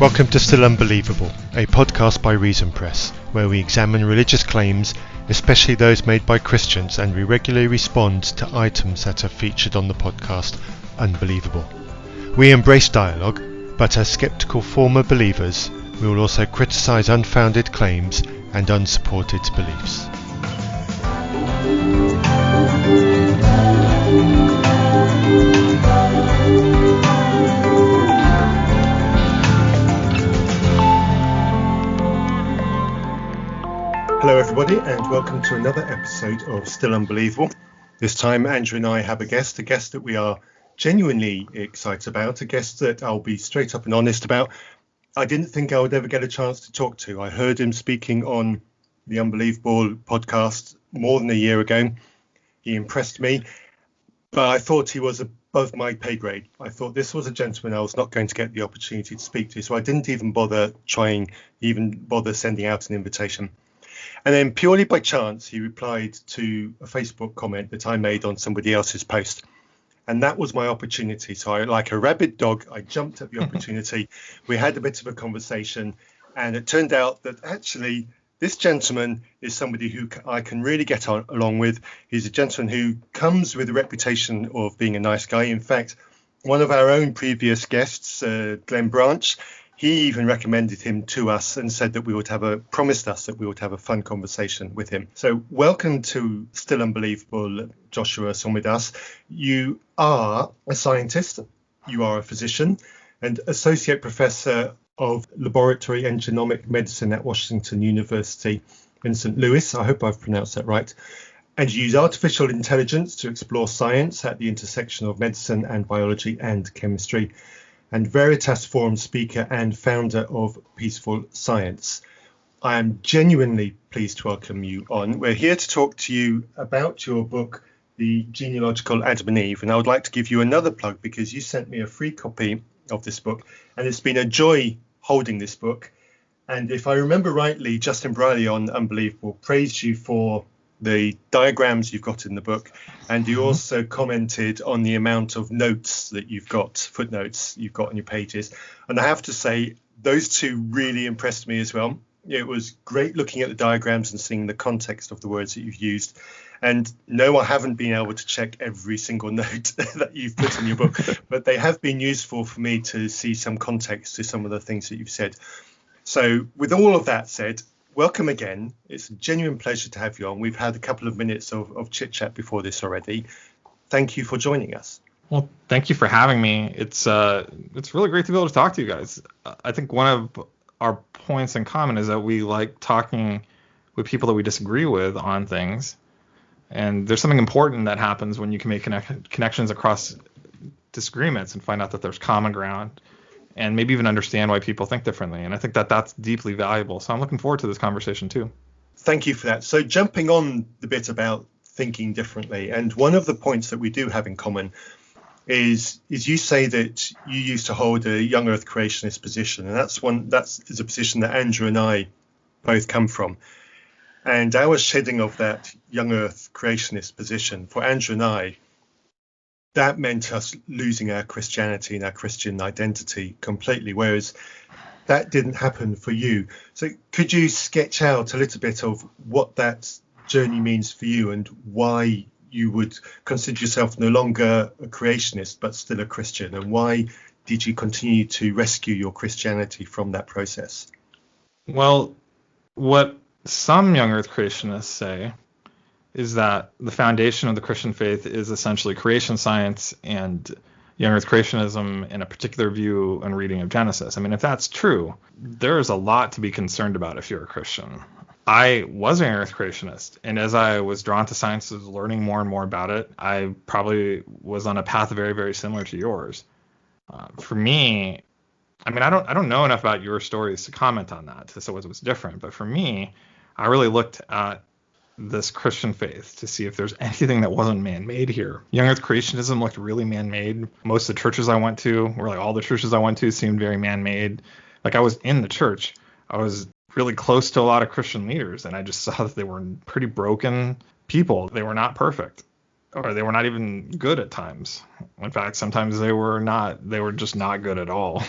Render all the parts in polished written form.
Welcome to Still Unbelievable, a podcast by Reason Press, where we examine religious claims, especially those made by Christians, and we regularly respond to items that are featured on the podcast Unbelievable. We embrace dialogue, but as skeptical former believers, we will also criticise unfounded claims and unsupported beliefs. Hello everybody, and welcome to another episode of Still Unbelievable. This time Andrew and I have a guest that we are genuinely excited about, a guest that I'll be straight up and honest about. I didn't think I would ever get a chance to talk to. I heard him speaking on the Unbelievable podcast more than a year ago. He impressed me, but I thought he was above my pay grade. I thought this was a gentleman I was not going to get the opportunity to speak to, so I didn't even bother sending out an invitation. And then purely by chance, he replied to a Facebook comment that I made on somebody else's post. And that was my opportunity. So like a rabid dog, I jumped at the opportunity. We had a bit of a conversation, and it turned out that actually this gentleman is somebody who I can really get along with. He's a gentleman who comes with a reputation of being a nice guy. In fact, one of our own previous guests, Glenn Branch, he even recommended him to us and said that promised us that we would have a fun conversation with him. So welcome to Still Unbelievable, Joshua Swamidass. You are a scientist, you are a physician and associate professor of laboratory and genomic medicine at Washington University in St. Louis. I hope I've pronounced that right. And you use artificial intelligence to explore science at the intersection of medicine and biology and chemistry. And Veritas Forum speaker and founder of Peaceful Science. I am genuinely pleased to welcome you on. We're here to talk to you about your book, The Genealogical Adam and Eve. And I would like to give you another plug because you sent me a free copy of this book. And it's been a joy holding this book. And if I remember rightly, Justin Briley on Unbelievable praised you for the diagrams you've got in the book, and you also commented on the amount of notes that you've got, footnotes you've got on your pages. And I have to say, those two really impressed me as well. It was great looking at the diagrams and seeing the context of the words that you've used. And no, I haven't been able to check every single note that you've put in your book, but they have been useful for me to see some context to some of the things that you've said. So with all of that said, welcome again. It's a genuine pleasure to have you on. We've had a couple of minutes of chit chat before this already. Thank you for joining us. Well, thank you for having me. It's really great to be able to talk to you guys. I think one of our points in common is that we like talking with people that we disagree with on things. And there's something important that happens when you can make connections across disagreements and find out that there's common ground, and maybe even understand why people think differently. And I think that that's deeply valuable. So I'm looking forward to this conversation too. Thank you for that. So jumping on the bit about thinking differently, and one of the points that we do have in common is you say that you used to hold a young earth creationist position, and that's a position that Andrew and I both come from. And our shedding of that young earth creationist position for Andrew and I, that meant us losing our Christianity and our Christian identity completely, whereas that didn't happen for you. So could you sketch out a little bit of what that journey means for you and why you would consider yourself no longer a creationist but still a Christian, and why did you continue to rescue your Christianity from that process? Well, what some young earth creationists say is that the foundation of the Christian faith is essentially creation science and young earth creationism in a particular view and reading of Genesis. I mean, if that's true, there's a lot to be concerned about if you're a Christian. I was an young earth creationist, and as I was drawn to science, learning more and more about it, I probably was on a path very, very similar to yours. For me, I mean, I don't know enough about your stories to comment on that, so it was different. But for me, I really looked at this Christian faith to see if there's anything that wasn't man-made here. Young earth creationism looked really man-made. Most of the churches I went to, or like all the churches I went to, seemed very man-made. Like I was in the church, I was really close to a lot of Christian leaders, and I just saw that they were pretty broken people. They were not perfect, or they were not even good at times. In fact, sometimes they were just not good at all.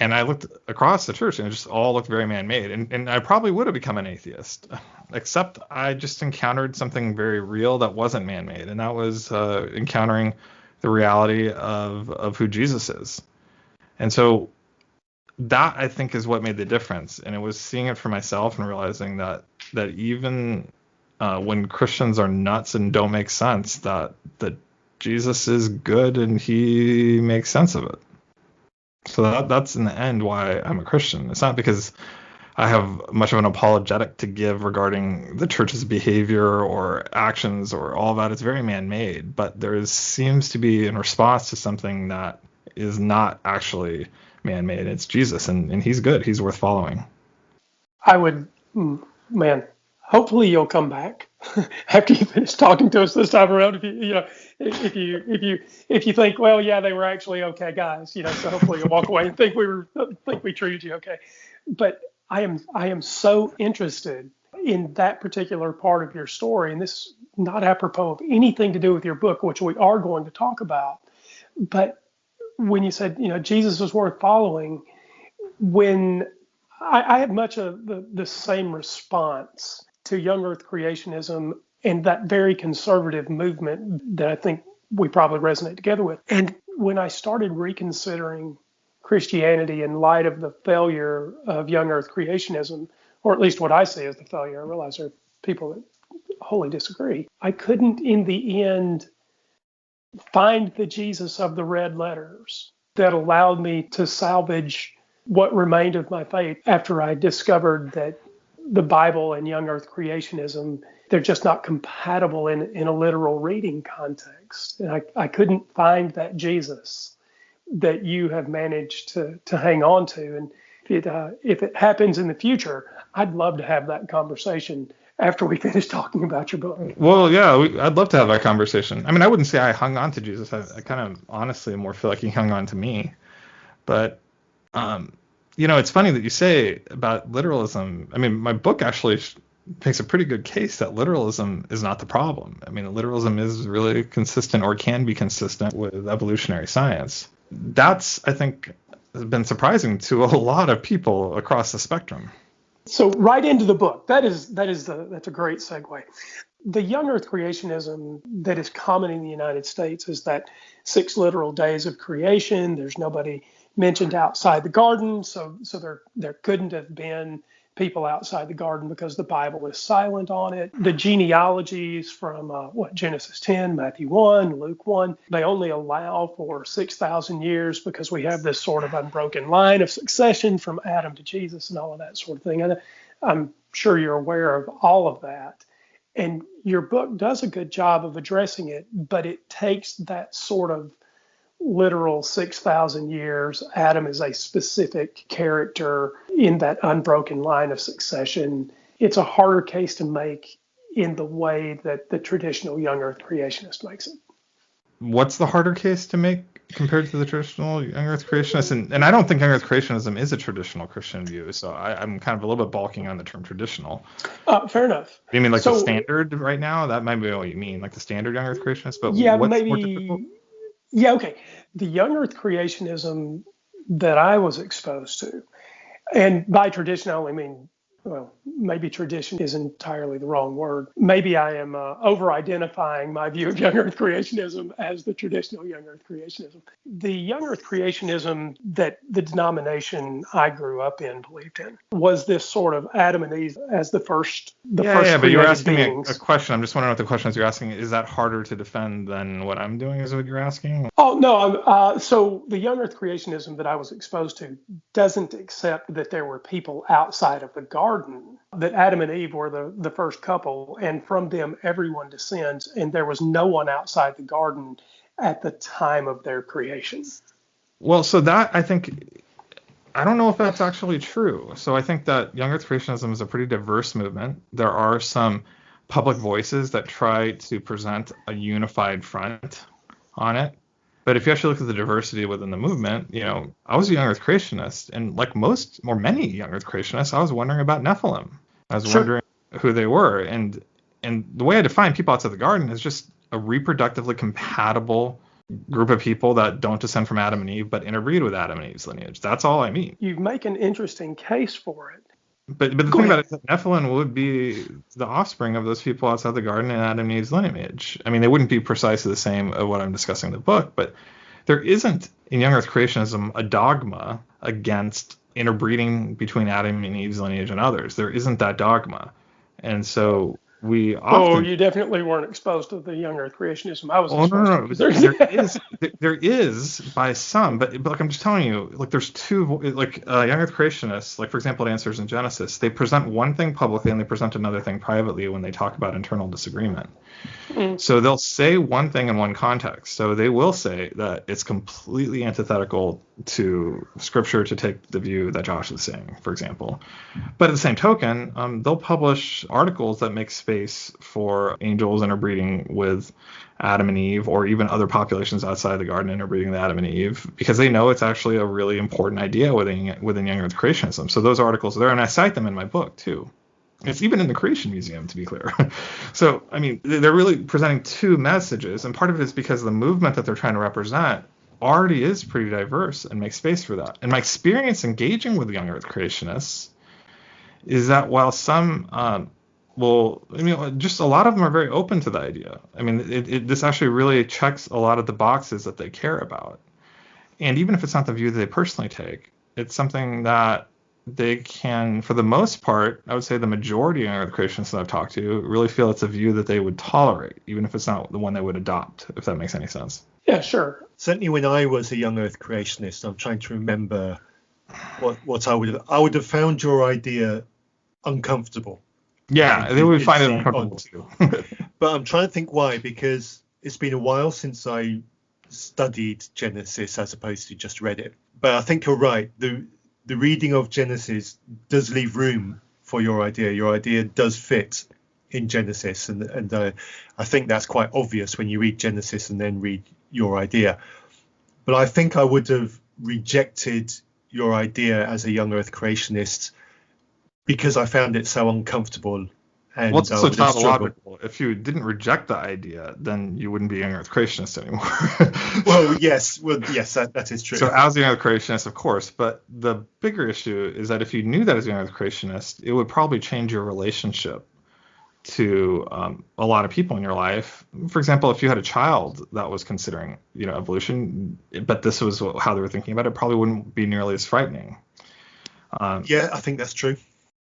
And I looked across the church and it just all looked very man-made. And I probably would have become an atheist, except I just encountered something very real that wasn't man-made. And that was encountering the reality of who Jesus is. And so that, I think, is what made the difference. And it was seeing it for myself and realizing that even when Christians are nuts and don't make sense, that Jesus is good and he makes sense of it. So that's in the end why I'm a Christian. It's not because I have much of an apologetic to give regarding the church's behavior or actions or all that. It's very man-made, but there seems to be in response to something that is not actually man-made. It's Jesus, and he's good. He's worth following. I would, hopefully you'll come back after you finish talking to us this time around. If you think, well, yeah, they were actually okay guys, so hopefully you'll walk away and think we treated you okay. But I am so interested in that particular part of your story, and this is not apropos of anything to do with your book, which we are going to talk about. But when you said, Jesus was worth following, when I had much of the same response to young earth creationism and that very conservative movement that I think we probably resonate together with. And when I started reconsidering Christianity in light of the failure of young earth creationism, or at least what I see as the failure, I realize there are people that wholly disagree. I couldn't in the end find the Jesus of the red letters that allowed me to salvage what remained of my faith after I discovered that the Bible and young earth creationism, they're just not compatible in a literal reading context. And I couldn't find that Jesus that you have managed to hang on to. And if it happens in the future, I'd love to have that conversation after we finish talking about your book. Well, yeah, I'd love to have that conversation. I mean, I wouldn't say I hung on to Jesus. I kind of honestly more feel like he hung on to me. But, it's funny that you say about literalism. I mean, my book actually makes a pretty good case that literalism is not the problem. I mean, literalism is really consistent or can be consistent with evolutionary science. That's, I think, has been surprising to a lot of people across the spectrum. So right into the book. That's a great segue. The young earth creationism that is common in the United States is that 6 literal days of creation. There's nobody mentioned outside the garden, so there couldn't have been people outside the garden because the Bible is silent on it. The genealogies from Genesis 10, Matthew 1, Luke 1, they only allow for 6,000 years because we have this sort of unbroken line of succession from Adam to Jesus and all of that sort of thing. And I'm sure you're aware of all of that. And your book does a good job of addressing it, but it takes that sort of literal 6,000 years. Adam is a specific character in that unbroken line of succession. It's a harder case to make in the way that the traditional young earth creationist makes it. What's the harder case to make compared to the traditional young earth creationist? And I don't think young earth creationism is a traditional Christian view, so I'm kind of a little bit balking on the term traditional. Fair enough. You mean like the standard right now? That might be what you mean, like the standard young earth creationist? But yeah, what's maybe, more difficult? Yeah, okay. The young earth creationism that I was exposed to, and by tradition I only mean, well, maybe tradition is entirely the wrong word. Maybe I am over-identifying my view of young earth creationism as the traditional young earth creationism. The young earth creationism that the denomination I grew up in believed in was this sort of Adam and Eve as the first Yeah, but you're asking beings. me a question. I'm just wondering what the question is you're asking. Is that harder to defend than what I'm doing is what you're asking? Oh, no. So the young earth creationism that I was exposed to doesn't accept that there were people outside of the garden, that Adam and Eve were the first couple, and from them everyone descends, and there was no one outside the garden at the time of their creation. Well, so that, I don't know if that's actually true. So I think that young earth creationism is a pretty diverse movement. There are some public voices that try to present a unified front on it. But if you actually look at the diversity within the movement, I was a young earth creationist, and like many young earth creationists, I was wondering about Nephilim. I was wondering who they were. And the way I define people outside the garden is just a reproductively compatible group of people that don't descend from Adam and Eve, but interbreed with Adam and Eve's lineage. That's all I mean. You make an interesting case for it. But the thing about it is that Nephilim would be the offspring of those people outside the garden in Adam and Eve's lineage. I mean, they wouldn't be precisely the same of what I'm discussing in the book, but there isn't in young Earth creationism a dogma against interbreeding between Adam and Eve's lineage and others. There isn't that dogma. And so we often... you definitely weren't exposed to the young Earth creationism I was exposed to. There is by some, but like I'm just telling you, like there's two, like young Earth creationists, like for example, at Answers in Genesis, they present one thing publicly and they present another thing privately when they talk about internal disagreement. So they'll say one thing in one context. So they will say that it's completely antithetical to Scripture to take the view that Josh is saying, for example. But at the same token, they'll publish articles that make space for angels interbreeding with Adam and Eve, or even other populations outside the garden interbreeding with Adam and Eve, because they know it's actually a really important idea within young Earth creationism. So those articles are there, and I cite them in my book too. It's even in the Creation Museum, to be clear. So, I mean, they're really presenting two messages, and part of it is because the movement that they're trying to represent already is pretty diverse and makes space for that. And my experience engaging with young Earth creationists is that while some just a lot of them are very open to the idea. I mean, this actually really checks a lot of the boxes that they care about. And even if it's not the view that they personally take, it's something that they can, for the most part, I would say the majority of the creationists that I've talked to really feel it's a view that they would tolerate, even if it's not the one they would adopt, if that makes any sense. Yeah, sure. Certainly when I was a young Earth creationist, I'm trying to remember what I would have found your idea uncomfortable. Yeah, they would find it uncomfortable too. But I'm trying to think why, because it's been a while since I studied Genesis as opposed to just read it. But I think you're right. The reading of Genesis does leave room for your idea. Your idea does fit in Genesis, and I think that's quite obvious when you read Genesis and then read your idea. But I think I would have rejected your idea as a young Earth creationist because I found it so uncomfortable. And it's also tautological. If you didn't reject the idea, then you wouldn't be a young Earth creationist anymore. yes, that is true. So as a young Earth creationist, of course, but the bigger issue is that if you knew that as a young Earth creationist, it would probably change your relationship to a lot of people in your life. For example, if you had a child that was considering, evolution, but this was how they were thinking about it, probably wouldn't be nearly as frightening. Yeah, I think that's true.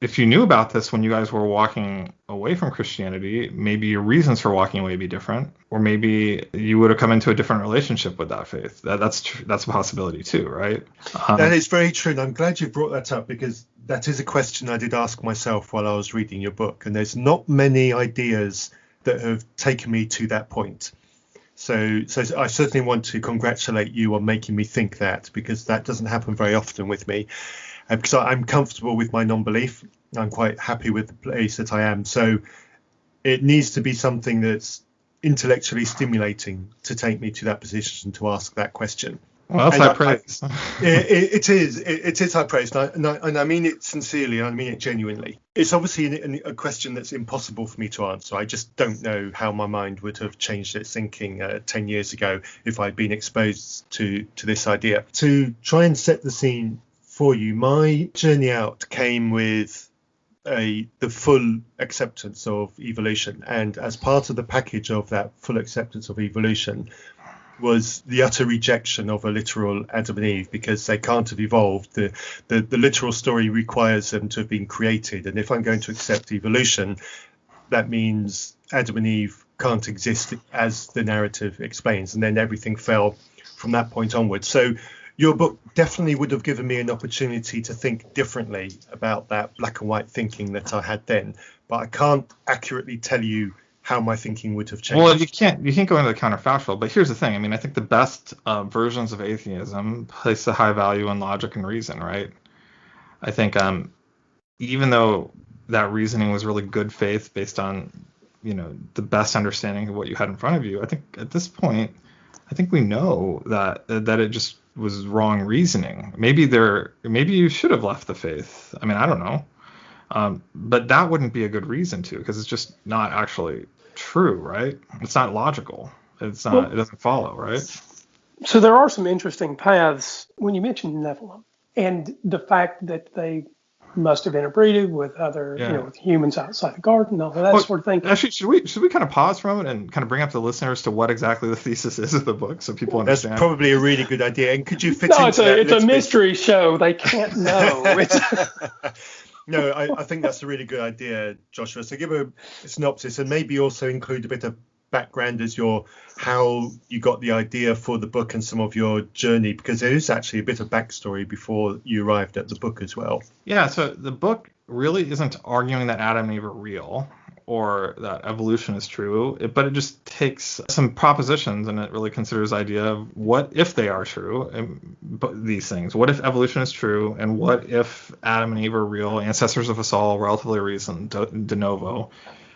If you knew about this when you guys were walking away from Christianity, maybe your reasons for walking away would be different, or maybe you would have come into a different relationship with that faith. That's a possibility too, right? That is very true, and I'm glad you brought that up, because that is a question I did ask myself while I was reading your book, and there's not many ideas that have taken me to that point. So I certainly want to congratulate you on making me think that, because that doesn't happen very often with me. Because I'm comfortable with my non-belief. I'm quite happy with the place that I am. So it needs to be something that's intellectually stimulating to take me to that position to ask that question. Well, that's high praise. It is high praise. And I mean it sincerely, and I mean it genuinely. It's obviously a question that's impossible for me to answer. I just don't know how my mind would have changed its thinking 10 years ago if I'd been exposed to this idea. To try and set the scene for you, my journey out came with the full acceptance of evolution, and as part of the package of that full acceptance of evolution was the utter rejection of a literal Adam and Eve, because they can't have evolved. The literal story requires them to have been created, and if I'm going to accept evolution, that means Adam and Eve can't exist as the narrative explains, and then everything fell from that point onwards. So your book definitely would have given me an opportunity to think differently about that black and white thinking that I had then, but I can't accurately tell you how my thinking would have changed. Well, you can't go into the counterfactual, but here's the thing. I mean, I think the best versions of atheism place a high value on logic and reason, right? I think even though that reasoning was really good faith based on, the best understanding of what you had in front of you, I think at this point, I think we know that it just was wrong reasoning. Maybe you should have left the faith. I mean, I don't know. But that wouldn't be a good reason to, because it's just not actually true, right? It's not logical. It's not. Well, it doesn't follow, right? so there are some interesting paths when you mention Nephilim and the fact that they must have interbreeded with other, Yeah. with humans outside the garden, all of that Well, sort of thing. actually, should we kind of pause for a moment and kind of bring up the listeners to what exactly the thesis is of the book so people That's understand? probably a really good idea. And could you fit No, into that? it's a mystery show. They can't know. No, I think that's a really good idea, Joshua. So give a synopsis and maybe also include a bit of background as how you got the idea for the book and some of your journey, because there is actually a bit of backstory before you arrived at the book as well. Yeah, so the book really isn't arguing that Adam and Eve are real or that evolution is true, but it just takes some propositions and it really considers the idea of what if they are true, these things. What if evolution is true, and what if Adam and Eve are real, ancestors of us all, relatively recent, de novo?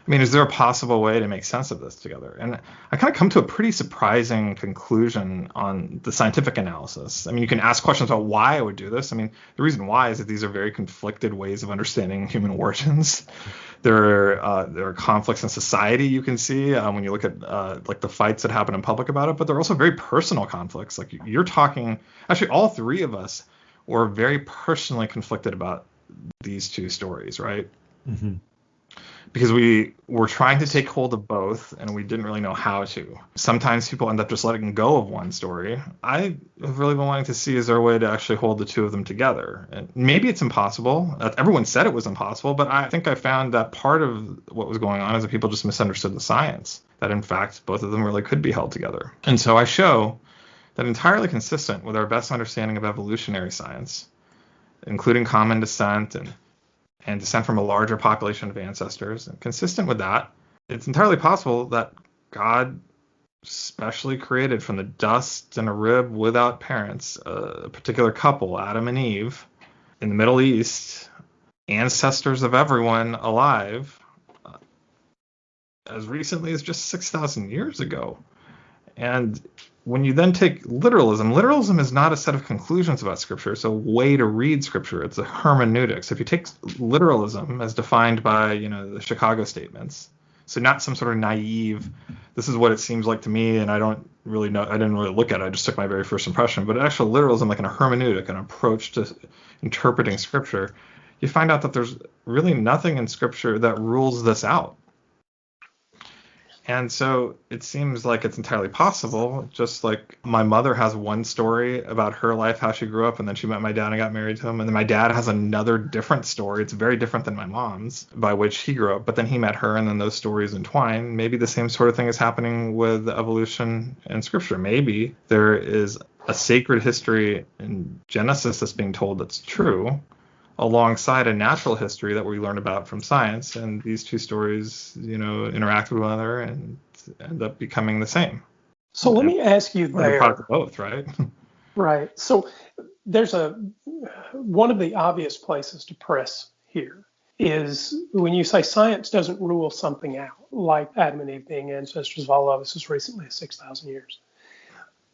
I mean, is there a possible way to make sense of this together? And I kind of come to a pretty surprising conclusion on the scientific analysis. I mean, you can ask questions about why I would do this. I mean, the reason why is that these are very conflicted ways of understanding human origins. There are conflicts in society you can see when you look at like the fights that happen in public about it, but there are also very personal conflicts. Like you're talking, actually, all three of us were very personally conflicted about these two stories, right? Mm-hmm. Because we were trying to take hold of both and we didn't really know how to. Sometimes people end up just letting go of one story. I have really been wanting to see, is there a way to actually hold the two of them together? And maybe it's impossible. Everyone said it was impossible, but I think I found that part of what was going on is that people just misunderstood the science, that in fact both of them really could be held together. And so I show that entirely consistent with our best understanding of evolutionary science, including common descent and descent from a larger population of ancestors. And consistent with that, it's entirely possible that God specially created from the dust and a rib without parents a particular couple, Adam and Eve, in the Middle East, ancestors of everyone alive, as recently as just 6,000 years ago. And when you then take literalism is not a set of conclusions about Scripture. It's a way to read Scripture. It's a hermeneutic. So if you take literalism as defined by, the Chicago statements, so not some sort of naive, this is what it seems like to me, and I don't really know, I didn't really look at it, I just took my very first impression, but actual literalism, like a hermeneutic, an approach to interpreting Scripture, you find out that there's really nothing in Scripture that rules this out. And so it seems like it's entirely possible, just like my mother has one story about her life, how she grew up, and then she met my dad and got married to him. And then my dad has another different story. It's very different than my mom's, by which he grew up. But then he met her, and then those stories entwine. Maybe the same sort of thing is happening with evolution and Scripture. Maybe there is a sacred history in Genesis that's being told that's true, alongside a natural history that we learn about from science, and these two stories, interact with one another and end up becoming the same. So let me ask you there. The product of both, right? Right. So there's one of the obvious places to press here is when you say science doesn't rule something out, like Adam and Eve being ancestors of all of us as recently as 6,000 years.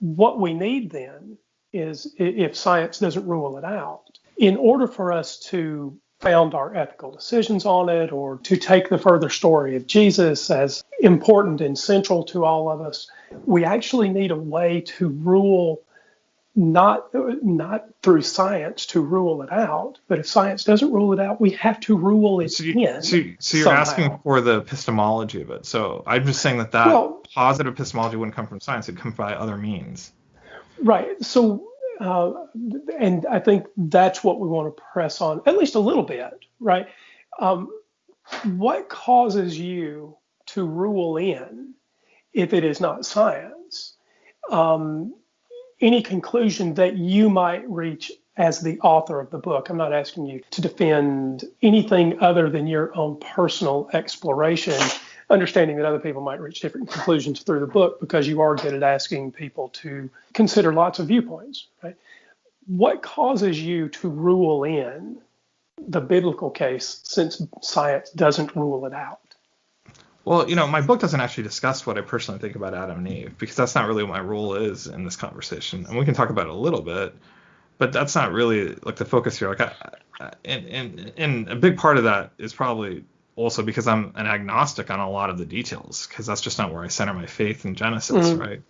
What we need then is, if science doesn't rule it out, in order for us to found our ethical decisions on it, or to take the further story of Jesus as important and central to all of us, we actually need a way to rule, not through science to rule it out, but if science doesn't rule it out, we have to rule it in. So you're somehow. asking for the epistemology of it. So I'm just saying that positive epistemology wouldn't come from science, it'd come by other means. Right. So and I think that's what we want to press on, at least a little bit, right? What causes you to rule in, if it is not science, any conclusion that you might reach as the author of the book? I'm not asking you to defend anything other than your own personal exploration, understanding that other people might reach different conclusions through the book, because you are good at asking people to consider lots of viewpoints, right? What causes you to rule in the biblical case, since science doesn't rule it out? Well, my book doesn't actually discuss what I personally think about Adam and Eve, because that's not really what my role is in this conversation. And we can talk about it a little bit, but that's not really like the focus here. Like, and a big part of that is probably also because I'm an agnostic on a lot of the details, because that's just not where I center my faith in Genesis, right?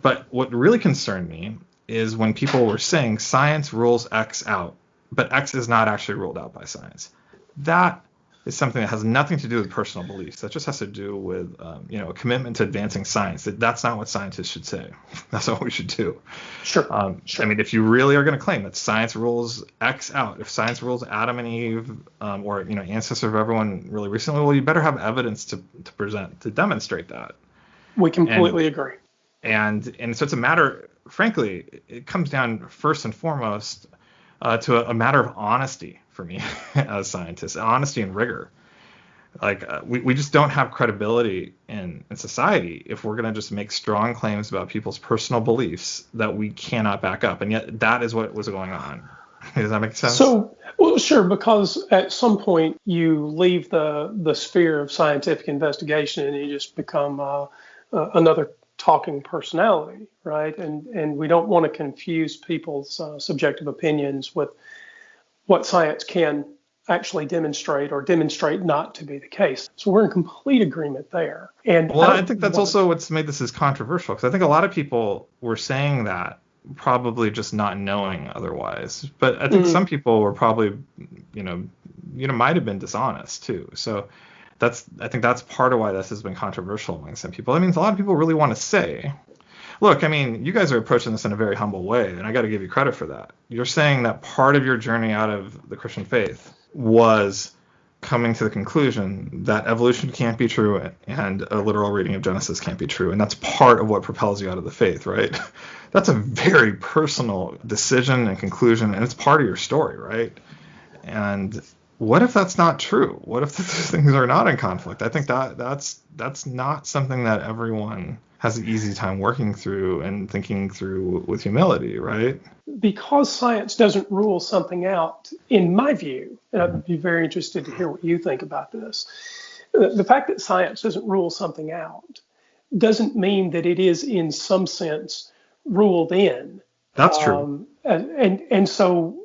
But what really concerned me is when people were saying science rules X out, but X is not actually ruled out by science. That is something that has nothing to do with personal beliefs. That just has to do with, a commitment to advancing science. That's not what scientists should say. That's not what we should do. Sure. I mean, if you really are going to claim that science rules X out, if science rules Adam and Eve, or ancestor of everyone really recently, well, you better have evidence to present to demonstrate that. We completely agree. And so it's a matter, frankly, it comes down first and foremost to a matter of honesty for me as scientists, honesty and rigor. Like we just don't have credibility in society if we're going to just make strong claims about people's personal beliefs that we cannot back up. And yet that is what was going on. Does that make sense? So, well, sure, because at some point you leave the sphere of scientific investigation and you just become another talking personality, right? And we don't want to confuse people's subjective opinions with what science can actually demonstrate or demonstrate not to be the case. So we're in complete agreement there. And well, I think that's also what's made this as controversial, because I think a lot of people were saying that probably just not knowing otherwise. But I think some people were probably, might have been dishonest too. So I think that's part of why this has been controversial among some people. I mean, a lot of people really want to say, look, I mean, you guys are approaching this in a very humble way, and I got to give you credit for that. You're saying that part of your journey out of the Christian faith was coming to the conclusion that evolution can't be true and a literal reading of Genesis can't be true. And that's part of what propels you out of the faith, right? That's a very personal decision and conclusion, and it's part of your story, right? And what if that's not true? What if those things are not in conflict? I think that's not something that everyone has an easy time working through and thinking through with humility, right? Because science doesn't rule something out, in my view, and I'd be very interested to hear what you think about this, the fact that science doesn't rule something out doesn't mean that it is in some sense ruled in. That's true. And so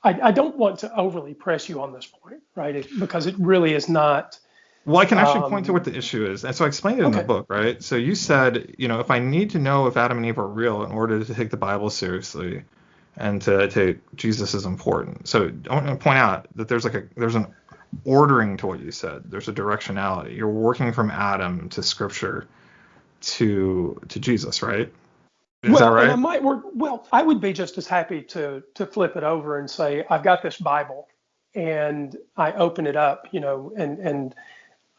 I don't want to overly press you on this point, right? Because it really is not. Well, I can actually point to what the issue is. And so I explained it in the book, right? So you said, if I need to know if Adam and Eve are real in order to take the Bible seriously and to take Jesus is important. So I want to point out that there's an ordering to what you said. There's a directionality. You're working from Adam to Scripture to Jesus, right? Is that right? And I might work. Well, I would be just as happy to flip it over and say, I've got this Bible and I open it up, and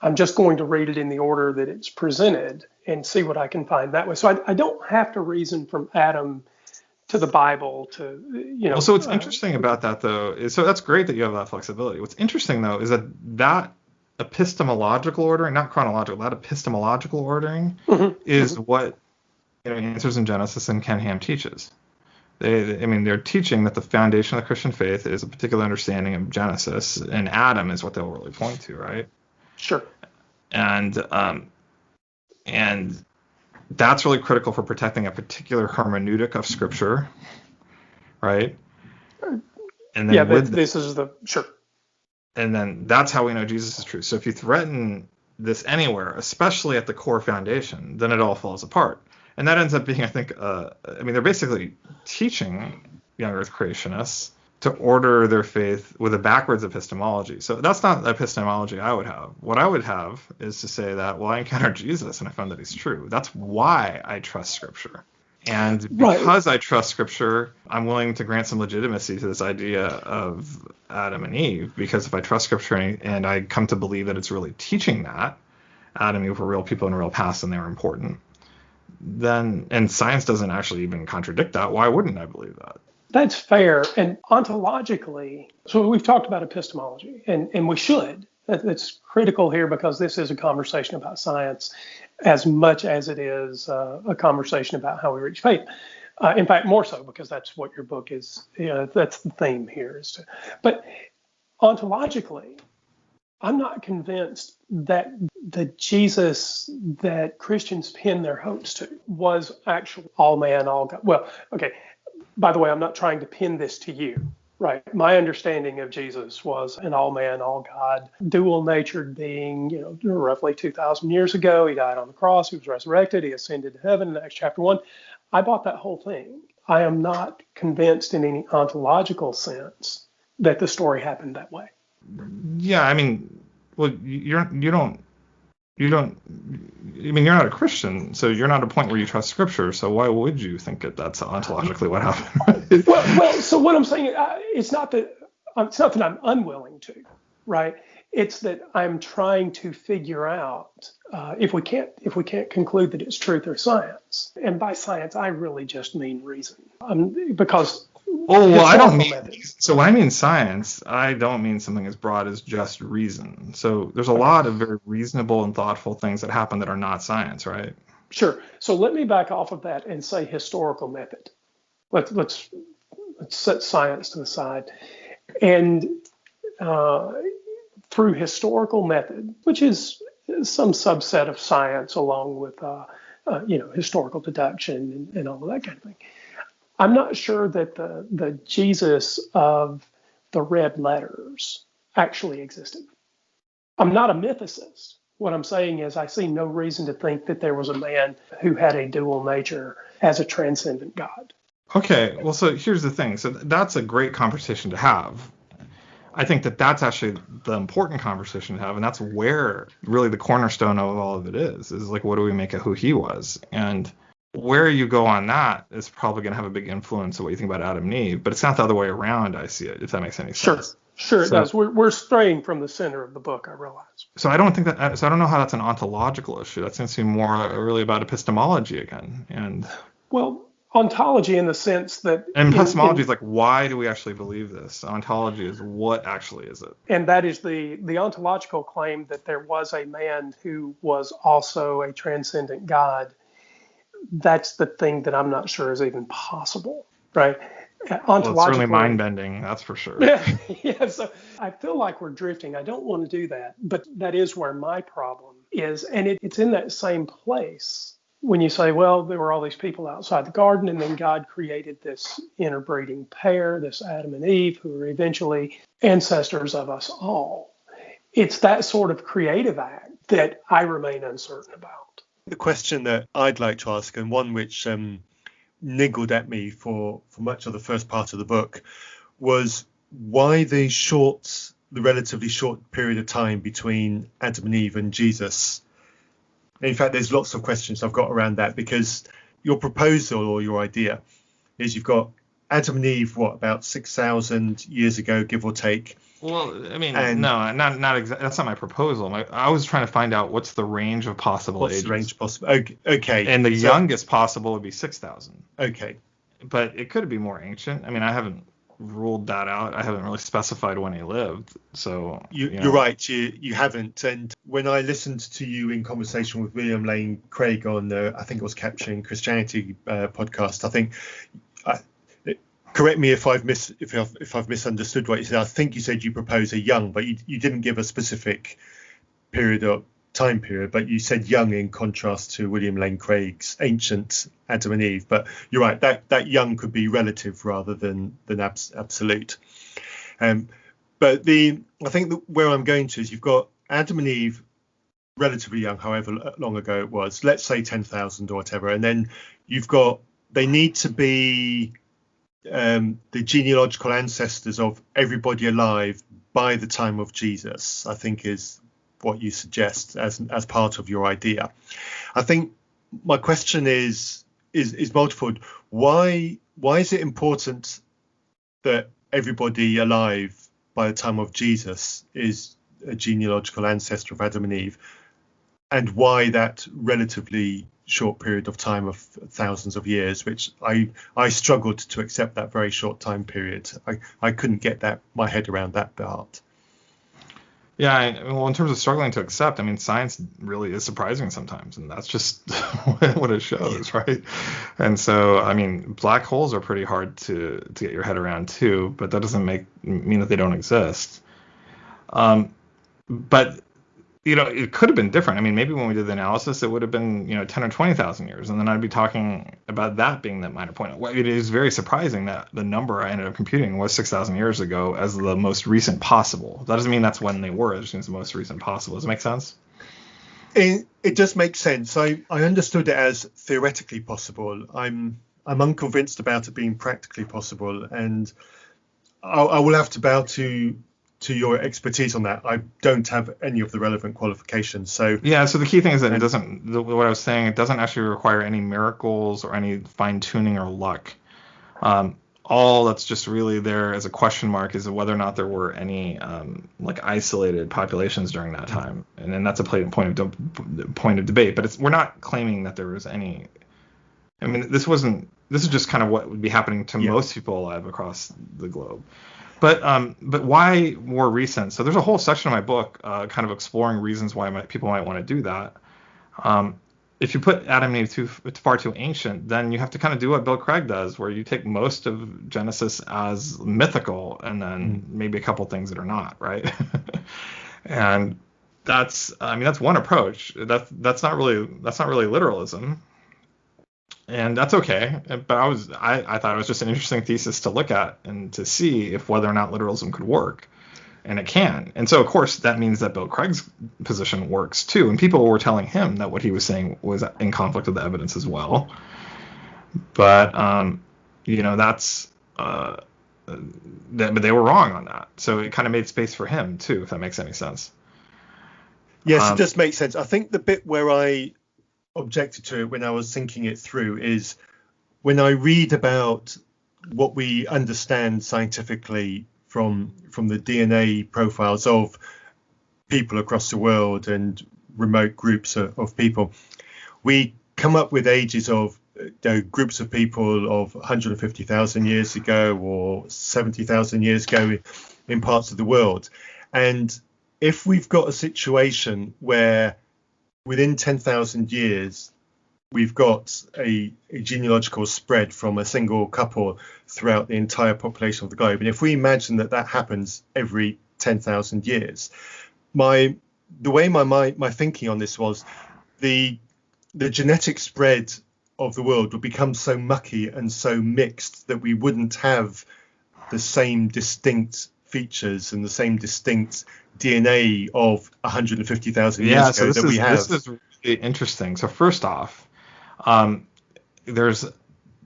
I'm just going to read it in the order that it's presented and see what I can find that way. So I don't have to reason from Adam to the Bible to, Well, so what's interesting about that, though, is so that's great that you have that flexibility. What's interesting, though, is that epistemological ordering, not chronological, that epistemological ordering is what Answers in Genesis and Ken Ham teaches. They're teaching that the foundation of the Christian faith is a particular understanding of Genesis, and Adam is what they'll really point to, right? Sure. And that's really critical for protecting a particular hermeneutic of Scripture, right? And then this is the sure. And then that's how we know Jesus is true. So if you threaten this anywhere, especially at the core foundation, then it all falls apart. And that ends up being, I think, they're basically teaching young Earth creationists to order their faith with a backwards epistemology. So that's not the epistemology I would have. What I would have is to say that, well, I encountered Jesus and I found that he's true. That's why I trust Scripture. And because I trust Scripture, I'm willing to grant some legitimacy to this idea of Adam and Eve, because if I trust Scripture and I come to believe that it's really teaching that Adam and Eve were real people in a real past and they were important, then, and science doesn't actually even contradict that, why wouldn't I believe that? That's fair. And ontologically, so we've talked about epistemology, and we should. That's critical here because this is a conversation about science as much as it is a conversation about how we reach faith. In fact, more so, because that's what your book is. That's the theme here. But ontologically, I'm not convinced that the Jesus that Christians pin their hopes to was actually all man, all God. Well, okay. By the way, I'm not trying to pin this to you. Right. My understanding of Jesus was an all man, all God, dual natured being, roughly 2,000 years ago. He died on the cross. He was resurrected. He ascended to heaven in Acts chapter 1. I bought that whole thing. I am not convinced in any ontological sense that the story happened that way. Yeah, I mean, well, you don't. I mean, you're not a Christian, so you're not at a point where you trust Scripture. So why would you think that that's ontologically what happened? well, so what I'm saying, it's not that I'm unwilling to, right? It's that I'm trying to figure out if we can't conclude that it's truth or science. And by science, I really just mean reason, because. Oh, well, I don't mean, methods. so when I mean science, I don't mean something as broad as just reason. So there's a lot of very reasonable and thoughtful things that happen that are not science, right? Sure. So let me back off of that and say historical method. Let's set science to the side. And through historical method, which is some subset of science along with, historical deduction and all of that kind of thing. I'm not sure that the Jesus of the red letters actually existed. I'm not a mythicist. What I'm saying is I see no reason to think that there was a man who had a dual nature as a transcendent God. Okay, well, so here's the thing. So that's a great conversation to have. I think that that's actually the important conversation to have, and that's where really the cornerstone of all of it is like, what do we make of who he was? And where you go on that is probably going to have a big influence of what you think about Adam and Eve, but it's not the other way around. I see it, if that makes any sense. Sure, it does. We're straying from the center of the book, I realize. So I don't know how that's an ontological issue. That seems to be more really about epistemology again. And well, ontology in the sense that. And epistemology is like, why do we actually believe this? Ontology is what actually is it? And that is the ontological claim that there was a man who was also a transcendent God. That's the thing that I'm not sure is even possible, right? Well, it's certainly mind-bending, that's for sure. Yeah, so I feel like we're drifting. I don't want to do that, but that is where my problem is. And it's in that same place when you say, well, there were all these people outside the garden, and then God created this interbreeding pair, this Adam and Eve, who are eventually ancestors of us all. It's that sort of creative act that I remain uncertain about. The question that I'd like to ask, and one which niggled at me for much of the first part of the book, was why the relatively short period of time between Adam and Eve and Jesus. In fact, there's lots of questions I've got around that, because your proposal or your idea is you've got Adam and Eve, about 6,000 years ago, give or take. Well, I mean, no, not exactly. That's not my proposal. I was trying to find out what's the range of possible ages. What's the range possible? Okay. And the youngest possible would be 6,000. Okay. But it could be more ancient. I mean, I haven't ruled that out. I haven't really specified when he lived. So you're right. You haven't. And when I listened to you in conversation with William Lane Craig on the, I think it was Capturing Christianity podcast, I think. Correct me if I've misunderstood what you said. I think you said you propose a young, but you didn't give a specific period or time period, but you said young in contrast to William Lane Craig's ancient Adam and Eve. But you're right, that young could be relative rather than absolute. But I think where I'm going to is you've got Adam and Eve relatively young, however long ago it was, let's say 10,000 or whatever, and then they need to be the genealogical ancestors of everybody alive by the time of Jesus, I think is what you suggest as part of your idea. I think my question is multiple. Why is it important that everybody alive by the time of Jesus is a genealogical ancestor of Adam and Eve, and why that relatively short period of time of thousands of years, which I struggled to accept that very short time period. I couldn't get my head around that part. Yeah, well, in terms of struggling to accept, I mean, science really is surprising sometimes, and that's just what it shows, right? And so, I mean, black holes are pretty hard to get your head around too, but that doesn't mean that they don't exist. But it could have been different. I mean, maybe when we did the analysis, it would have been, 10 or 20,000 years. And then I'd be talking about that being that minor point. It is very surprising that the number I ended up computing was 6,000 years ago as the most recent possible. That doesn't mean that's when they were. It just means the most recent possible. Does it make sense? It does make sense. I understood it as theoretically possible. I'm unconvinced about it being practically possible. And I will have to bow to your expertise on that. I don't have any of the relevant qualifications. So the key thing is that what I was saying, it doesn't actually require any miracles or any fine tuning or luck. All that's just really there as a question mark is whether or not there were any isolated populations during that time, and then that's a point of debate. But we're not claiming that there was any. I mean, this is just kind of what would be happening to most people alive across the globe. But why more recent? So there's a whole section of my book kind of exploring reasons why people might want to do that. If you put Adam and Eve far too ancient, then you have to kind of do what Bill Craig does, where you take most of Genesis as mythical and then maybe a couple things that are not, right? And that's one approach. That's not really literalism. And that's okay, but I thought it was just an interesting thesis to look at and to see if whether or not literalism could work, and it can. And so, of course, that means that Bill Craig's position works too, and people were telling him that what he was saying was in conflict with the evidence as well. But but they were wrong on that, so it kind of made space for him too, if that makes any sense. Yes, it does make sense. I think the bit where I objected to it when I was thinking it through is when I read about what we understand scientifically from the DNA profiles of people across the world and remote groups of people, we come up with ages of groups of people of 150,000 years ago or 70,000 years ago in parts of the world. And if we've got a situation where within 10,000 years, we've got a genealogical spread from a single couple throughout the entire population of the globe. And if we imagine that happens every 10,000 years, the way my thinking on this was the genetic spread of the world would become so mucky and so mixed that we wouldn't have the same distinct features and the same distinct DNA of 150,000 years ago that we have. This is really interesting. So first off, there's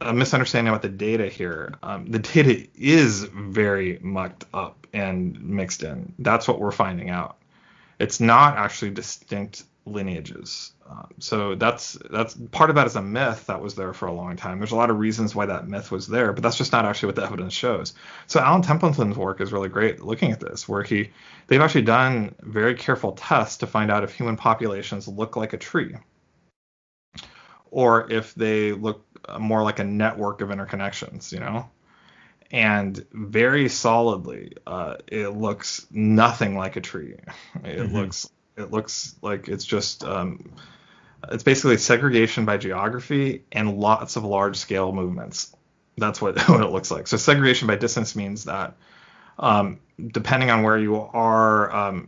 a misunderstanding about the data here. The data is very mucked up and mixed in. That's what we're finding out. It's not actually distinct lineages. So that's part of that is a myth that was there for a long time. There's a lot of reasons why that myth was there, but that's just not actually what the evidence shows. So Alan Templeton's work is really great looking at this, where they've actually done very careful tests to find out if human populations look like a tree or if they look more like a network of interconnections, and very solidly, it looks nothing like a tree. It looks like it's just it's basically segregation by geography and lots of large scale movements. That's what it looks like. So segregation by distance means that depending on where you are,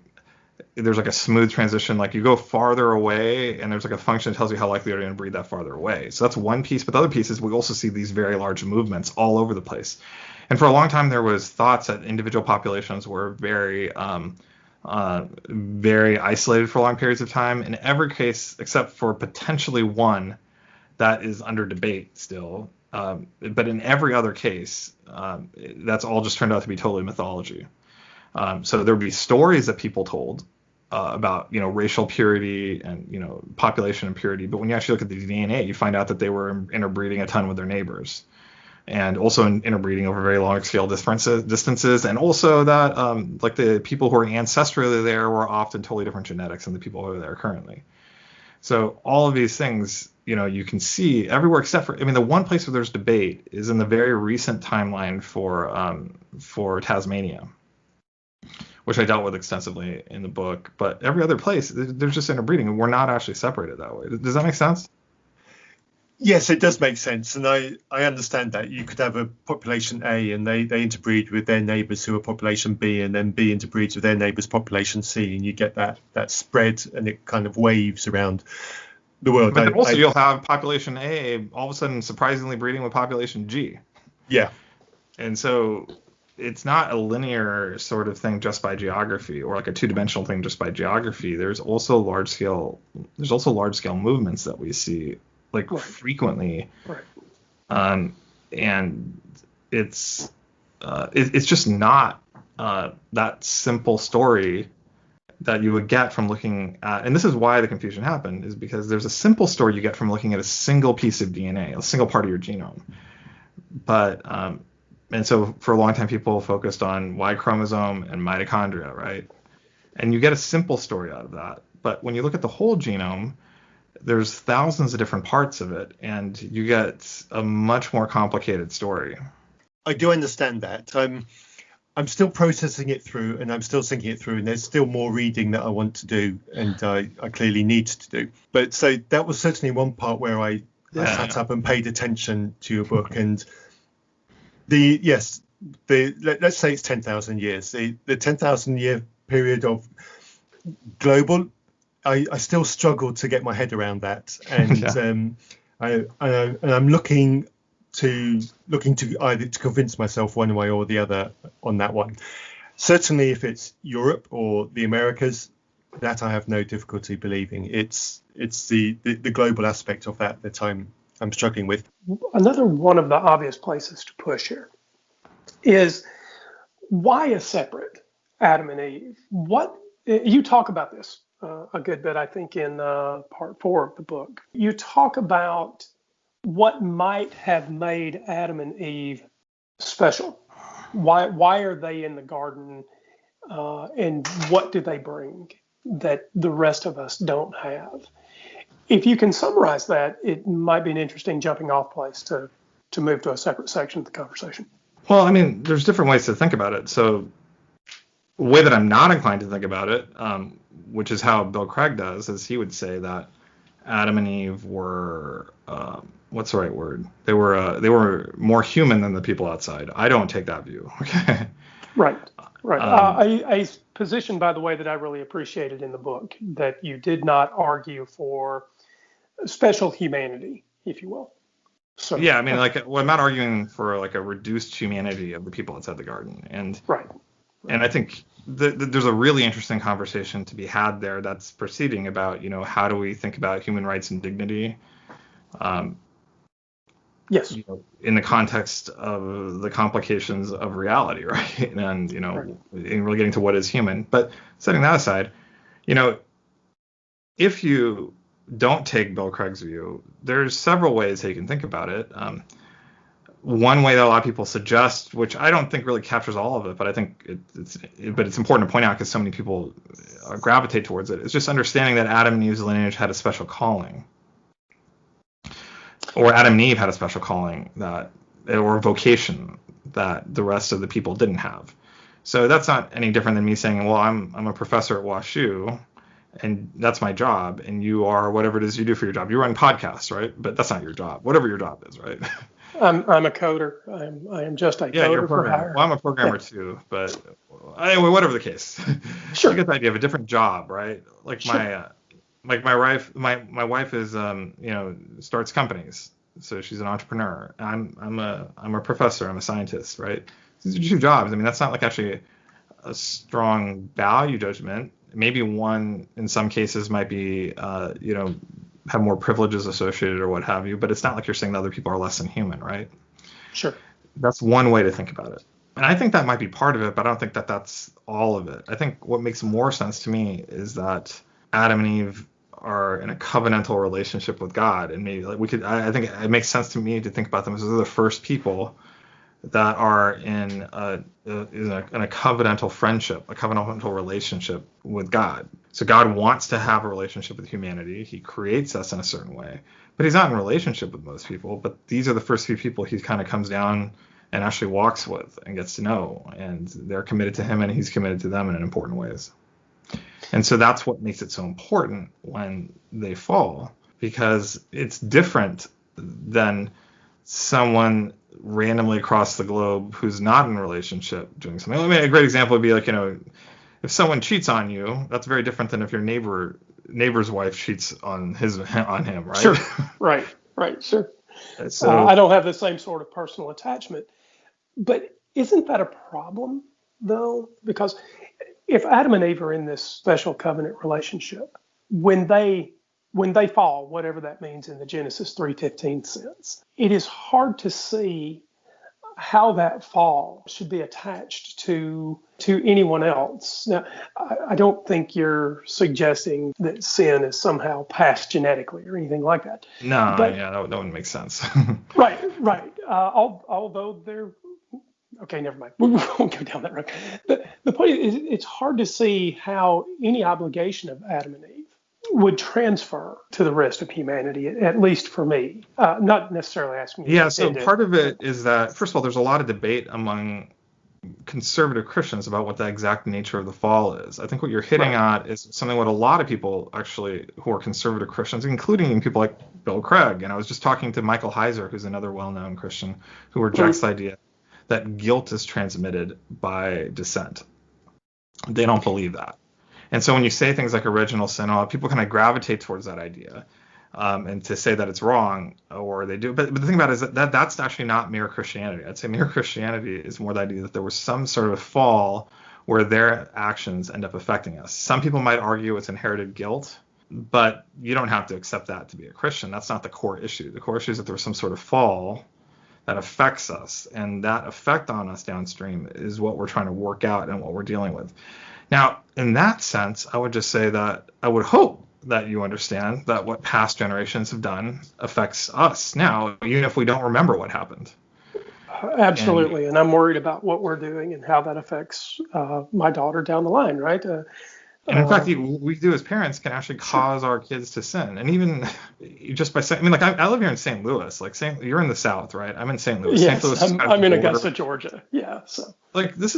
there's like a smooth transition. Like you go farther away and there's like a function that tells you how likely you're going to breed that farther away. So that's one piece. But the other piece is we also see these very large movements all over the place. And for a long time, there was thoughts that individual populations were very isolated for long periods of time. In every case, except for potentially one that is under debate still. But in every other case, that's all just turned out to be totally mythology. So there would be stories that people told about, racial purity and, population impurity. But when you actually look at the DNA, you find out that they were interbreeding a ton with their neighbors. And also interbreeding over very long scale distances, and also that the people who are ancestrally there were often totally different genetics than the people who are there currently. So all of these things, you can see everywhere except for, the one place where there's debate is in the very recent timeline for Tasmania, which I dealt with extensively in the book. But every other place, there's just interbreeding, and we're not actually separated that way. Does that make sense? Yes, it does make sense, and I understand that. You could have a population A, and they interbreed with their neighbours who are population B, and then B interbreeds with their neighbours population C, and you get that spread, and it kind of waves around the world. But then also you'll have population A all of a sudden surprisingly breeding with population G. Yeah. And so it's not a linear sort of thing just by geography, or like a two-dimensional thing just by geography. There's also large scale movements that we see like frequently. Right. And it's just not that simple story that you would get from looking at, and this is why the confusion happened, is because there's a simple story you get from looking at a single piece of DNA, a single part of your genome. But and so for a long time people focused on Y chromosome and mitochondria, right? And you get a simple story out of that. But when you look at the whole genome, there's thousands of different parts of it, and you get a much more complicated story. I do understand that. I'm still processing it through, and I'm still thinking it through, and there's still more reading that I want to do, and I clearly need to do. But so that was certainly one part where I sat up and paid attention to your book. And let's say it's 10,000 years. The 10,000 year period of global, I still struggle to get my head around that, and I'm looking to either to convince myself one way or the other on that one. Certainly, if it's Europe or the Americas, that I have no difficulty believing. It's the global aspect of that I'm struggling with. Another one of the obvious places to push here is why a separate Adam and Eve? What you talk about this a good bit, I think, in part 4 of the book. You talk about what might have made Adam and Eve special. Why are they in the garden, and what do they bring that the rest of us don't have? If you can summarize that, it might be an interesting jumping off place to move to a separate section of the conversation. Well, I mean, there's different ways to think about it. So the way that I'm not inclined to think about it, which is how Bill Craig does, is he would say that Adam and Eve were what's the right word? They were more human than the people outside. I don't take that view. Okay. Right. A position, by the way, that I really appreciated in the book, that you did not argue for special humanity, if you will. So yeah, I mean, I'm not arguing for like a reduced humanity of the people outside the garden, and right. And I think there's a really interesting conversation to be had there that's proceeding about, how do we think about human rights and dignity? Yes. In the context of the complications of reality, right? And, right. And really getting to what is human. But setting that aside, if you don't take Bill Craig's view, there's several ways that you can think about it. One way that a lot of people suggest, which I don't think really captures all of it, but I think it's important to point out because so many people gravitate towards it, is just understanding that Adam and Eve's lineage had a special calling, or Adam and Eve had a special calling or vocation that the rest of the people didn't have. So that's not any different than me saying, well, I'm a professor at WashU, and that's my job, and you are whatever it is you do for your job. You run podcasts, right? But that's not your job. Whatever your job is, right? I'm a coder. I am just a coder you're a programmer. for hire. Well, I'm a programmer too, but anyway, whatever the case. Sure. You get the idea of a different job, right? Like sure. my wife is starts companies, so she's an entrepreneur. I'm a professor. I'm a scientist, right? These are two jobs. I mean, that's not like actually a strong value judgment. Maybe one in some cases might be have more privileges associated or what have you, but it's not like you're saying that other people are less than human, right? Sure. That's one way to think about it. And I think that might be part of it, but I don't think that that's all of it. I think what makes more sense to me is that Adam and Eve are in a covenantal relationship with God. And maybe I think it makes sense to me to think about them as the first people that are in a covenantal friendship, a covenantal relationship with God. So God wants to have a relationship with humanity. He creates us in a certain way, but he's not in relationship with most people. But these are the first few people he kind of comes down and actually walks with and gets to know, and they're committed to him and he's committed to them in important ways. And so that's what makes it so important when they fall, because it's different than someone randomly across the globe who's not in a relationship doing something. I mean, a great example would be like, if someone cheats on you, that's very different than if your neighbor's wife cheats on him, right? Sure. Right. Sure. So I don't have the same sort of personal attachment, but isn't that a problem though? Because if Adam and Eve are in this special covenant relationship, when they fall, whatever that means in the Genesis 3:15 sense, it is hard to see how that fall should be attached to anyone else. Now, I don't think you're suggesting that sin is somehow passed genetically or anything like that. No, but, yeah, that wouldn't make sense. Right. Although they're okay, never mind. We won't go down that road. The point is, it's hard to see how any obligation of Adam and Eve would transfer to the rest of humanity, at least for me. Not necessarily asking you. Yeah, so part of it is that, first of all, there's a lot of debate among conservative Christians about what the exact nature of the fall is. I think what you're hitting at is something what a lot of people actually who are conservative Christians, including people like Bill Craig. And I was just talking to Michael Heiser, who's another well-known Christian, who rejects the idea that guilt is transmitted by descent. They don't believe that. And so when you say things like original sin, people kind of gravitate towards that idea, and to say that it's wrong, or they do. But the thing about it is that that's actually not mere Christianity. I'd say mere Christianity is more the idea that there was some sort of fall where their actions end up affecting us. Some people might argue it's inherited guilt, but you don't have to accept that to be a Christian. That's not the core issue. The core issue is that there was some sort of fall that affects us, and that effect on us downstream is what we're trying to work out and what we're dealing with. Now, in that sense, I would just say that I would hope that you understand that what past generations have done affects us now, even if we don't remember what happened. Absolutely. And I'm worried about what we're doing and how that affects my daughter down the line, right? And in fact, we do as parents can actually cause our kids to sin. And even just by saying, I mean, like I live here in St. Louis, you're in the South, right? I'm in St. Louis. Yes, St. Louis I'm in Augusta, Georgia. Yeah. So like this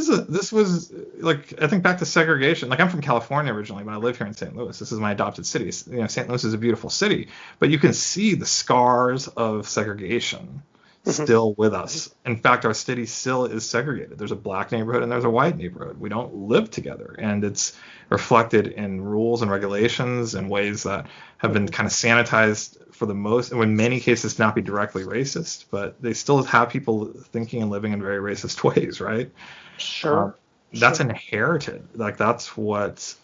was like, I think back to segregation. Like I'm from California originally, but I live here in St. Louis. This is my adopted city. St. Louis is a beautiful city, but you can see the scars of segregation still with us. In fact, our city still is segregated. There's a black neighborhood and there's a white neighborhood. We don't live together, and it's reflected in rules and regulations in ways that have been kind of sanitized for the most, and in many cases not be directly racist, but they still have people thinking and living in very racist ways, right? Sure. That's inherited. Like that's what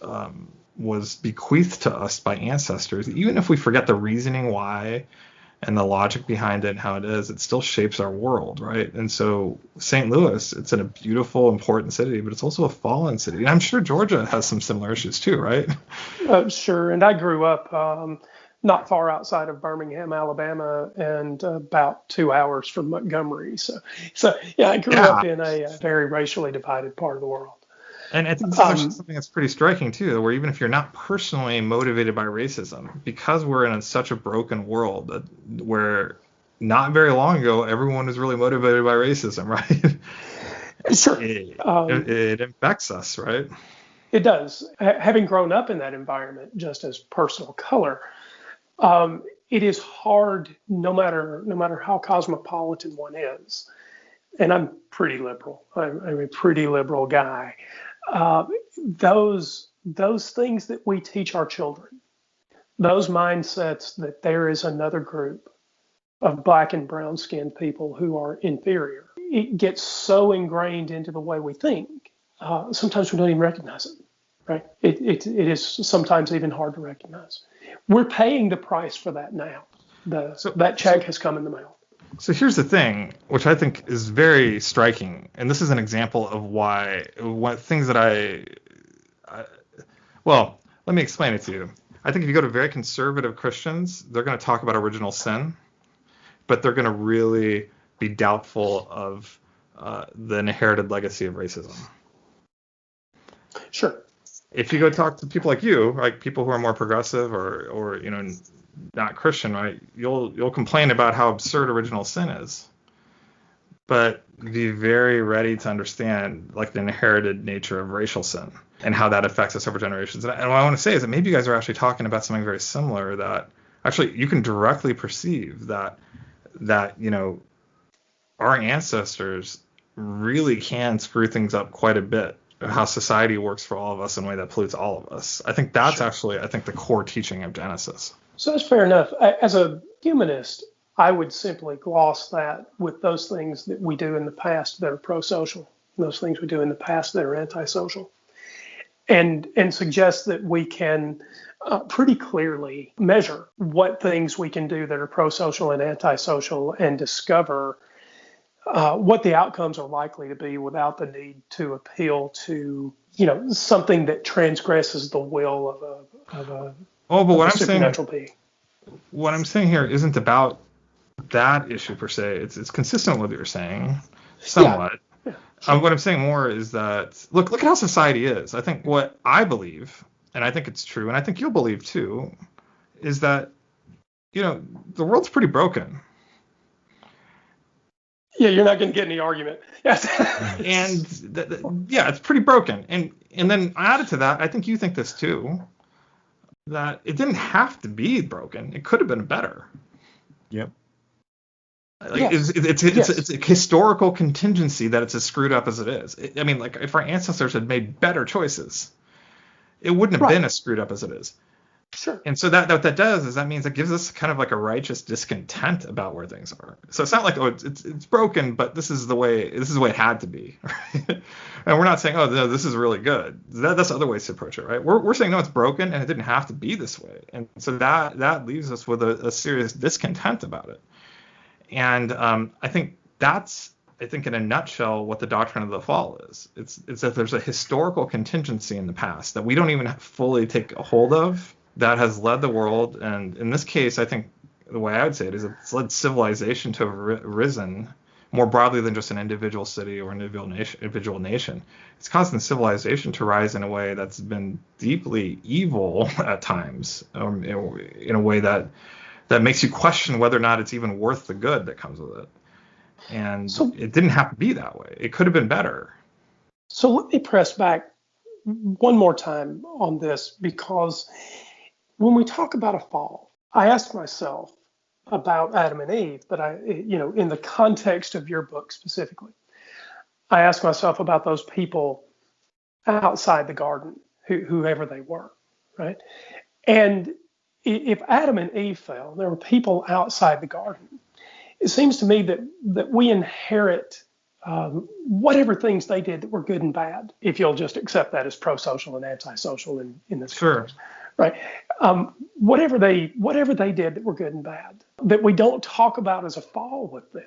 was bequeathed to us by ancestors. Even if we forget the reasoning why and the logic behind it and how it is, it still shapes our world, right? And so St. Louis, it's in a beautiful, important city, but it's also a fallen city. And I'm sure Georgia has some similar issues too, right? Sure. And I grew up not far outside of Birmingham, Alabama, and about 2 hours from Montgomery. So yeah, I grew up in a very racially divided part of the world. And I think this is actually something that's pretty striking too, where even if you're not personally motivated by racism, because we're in such a broken world where not very long ago everyone was really motivated by racism, right? Sure. It infects us, right? It does. Having grown up in that environment, just as personal color, it is hard, no matter how cosmopolitan one is. And I'm pretty liberal. I'm a pretty liberal guy. Those things that we teach our children, those mindsets that there is another group of black and brown skinned people who are inferior, it gets so ingrained into the way we think. Sometimes we don't even recognize it, right? It is sometimes even hard to recognize. We're paying the price for that now. That check has come in the mail. So here's the thing, which I think is very striking, and this is an example of what things that well, let me explain it to you. I think if you go to very conservative Christians, they're going to talk about original sin, but they're going to really be doubtful of the inherited legacy of racism. Sure. If you go talk to people like you, like people who are more progressive or not Christian, right? You'll complain about how absurd original sin is, but be very ready to understand like the inherited nature of racial sin and how that affects us over generations. And what I want to say is that maybe you guys are actually talking about something very similar, that actually you can directly perceive that that, our ancestors really can screw things up quite a bit, how society works for all of us in a way that pollutes all of us. I think that's actually, the core teaching of Genesis. So that's fair enough. As a humanist, I would simply gloss that with those things that we do in the past that are pro-social, those things we do in the past that are antisocial, and suggest that we can pretty clearly measure what things we can do that are pro-social and antisocial, and discover what the outcomes are likely to be without the need to appeal to, something that transgresses the will of a supernatural being. What I'm saying here isn't about that issue per se. It's consistent with what you're saying, somewhat. Yeah. Sure. What I'm saying more is that look at how society is. I think what I believe, and I think it's true, and I think you'll believe too, is that the world's pretty broken. Yeah, you're not going to get any argument. Yes. And it's pretty broken. And then added to that, I think you think this too, that it didn't have to be broken. It could have been better. Yep. It's a historical contingency that it's as screwed up as it is. If our ancestors had made better choices, it wouldn't have been as screwed up as it is. Sure. And so what that does is that means it gives us kind of like a righteous discontent about where things are. So it's not like, it's broken, but this is the way it had to be. Right? And we're not saying, no, this is really good. That's other ways to approach it, right? We're saying, no, it's broken and it didn't have to be this way. And so that leaves us with a serious discontent about it. And I think that's, in a nutshell, what the doctrine of the fall is. It's that there's a historical contingency in the past that we don't even fully take a hold of, that has led the world. And in this case, I think the way I would say it is it's led civilization to have risen more broadly than just an individual city or individual nation. It's caused the civilization to rise in a way that's been deeply evil at times, in a way that makes you question whether or not it's even worth the good that comes with it. And so, it didn't have to be that way. It could have been better. So let me press back one more time on this, because when we talk about a fall, I asked myself about Adam and Eve, but in the context of your book specifically, I asked myself about those people outside the garden, whoever they were, right? And if Adam and Eve fell, there were people outside the garden. It seems to me that we inherit whatever things they did that were good and bad, if you'll just accept that as pro-social and antisocial in this context. Right. Whatever they did that were good and bad, that we don't talk about as a fall with them.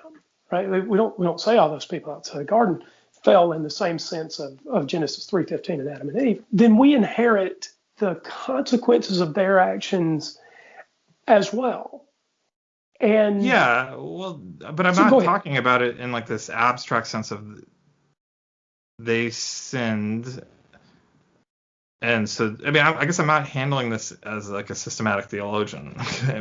Right. We don't say all those people outside the garden fell in the same sense of Genesis 3:15 and Adam and Eve. Then we inherit the consequences of their actions as well. And but I'm not talking about it in like this abstract sense of they sinned. And so, I guess I'm not handling this as like a systematic theologian,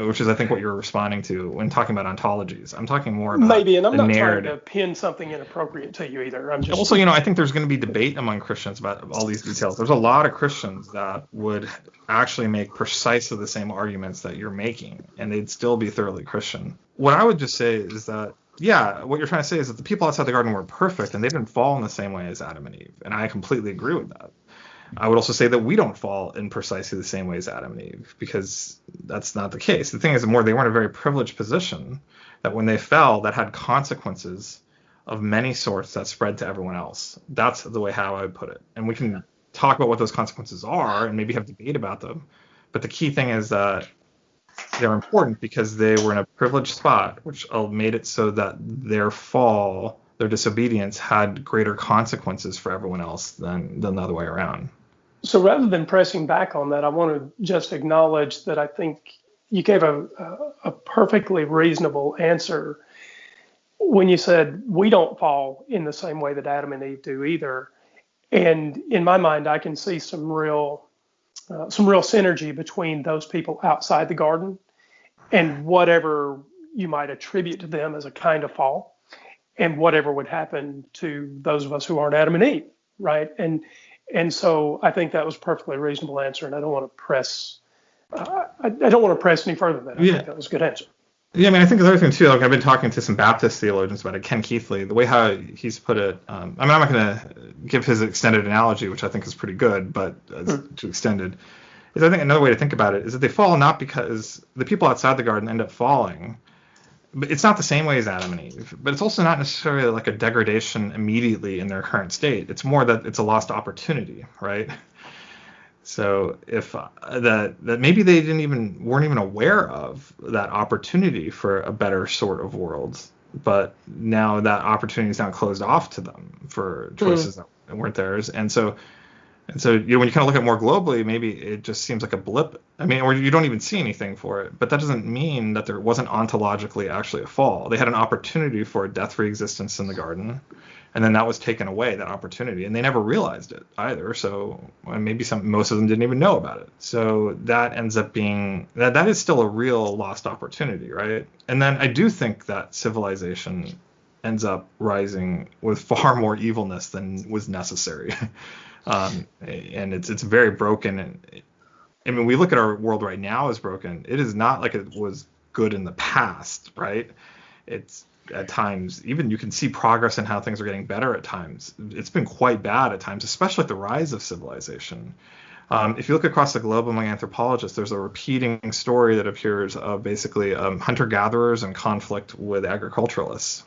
which is, I think, what you're responding to when talking about ontologies. I'm talking more about maybe, and I'm not narrative. Trying to pin something inappropriate to you either. I'm just also, I think there's going to be debate among Christians about all these details. There's a lot of Christians that would actually make precisely the same arguments that you're making, and they'd still be thoroughly Christian. What I would just say is that, what you're trying to say is that the people outside the garden were perfect, and they didn't fall in the same way as Adam and Eve, and I completely agree with that. I would also say that we don't fall in precisely the same way as Adam and Eve, because that's not the case. The thing is, they were in a very privileged position that when they fell, that had consequences of many sorts that spread to everyone else. That's the way how I would put it. And we can talk about what those consequences are and maybe have debate about them. But the key thing is that they're important because they were in a privileged spot, which made it so that their fall, their disobedience, had greater consequences for everyone else than the other way around. So rather than pressing back on that, I want to just acknowledge that I think you gave a perfectly reasonable answer when you said we don't fall in the same way that Adam and Eve do either. And in my mind, I can see some real synergy between those people outside the garden and whatever you might attribute to them as a kind of fall, and whatever would happen to those of us who aren't Adam and Eve, right? And so I think that was a perfectly reasonable answer, and I don't want to press. I don't want to press any further than that. I think that was a good answer. Yeah, I mean, I think the other thing too, like I've been talking to some Baptist theologians about it, Ken Keithley, the way how he's put it, I mean, I'm not going to give his extended analogy, which I think is pretty good, but it's too extended, is I think another way to think about it is that they fall not because the people outside the garden end up falling, but it's not the same way as Adam and Eve, but it's also not necessarily like a degradation immediately in their current state. It's more that it's a lost opportunity, right? So if that maybe they weren't even aware of that opportunity for a better sort of world, but now that opportunity is now closed off to them for choices that weren't theirs, and so when you kind of look at it more globally, maybe it just seems like a blip. I mean, or you don't even see anything for it, but that doesn't mean that there wasn't ontologically actually a fall. They had an opportunity for a death-free existence in the garden. And then that was taken away, that opportunity, and they never realized it either. So maybe most of them didn't even know about it. So that ends up being that is still a real lost opportunity, right? And then I do think that civilization ends up rising with far more evilness than was necessary, and it's very broken. And I mean, we look at our world right now as broken. It is not like it was good in the past, right? It's at times, even you can see progress in how things are getting better at times. It's been quite bad at times, especially at the rise of civilization. If you look across the globe among anthropologists, there's a repeating story that appears of basically hunter-gatherers in conflict with agriculturalists.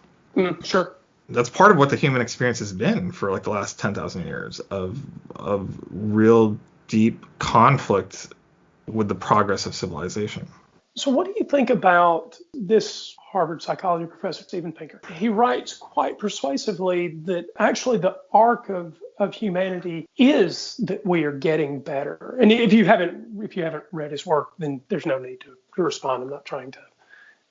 Sure. That's part of what the human experience has been for like the last 10,000 years of real deep conflict with the progress of civilization. So what do you think about this Harvard psychology professor, Steven Pinker? He writes quite persuasively that actually the arc of humanity is that we are getting better. And if you haven't read his work, then there's no need to respond. I'm not trying to.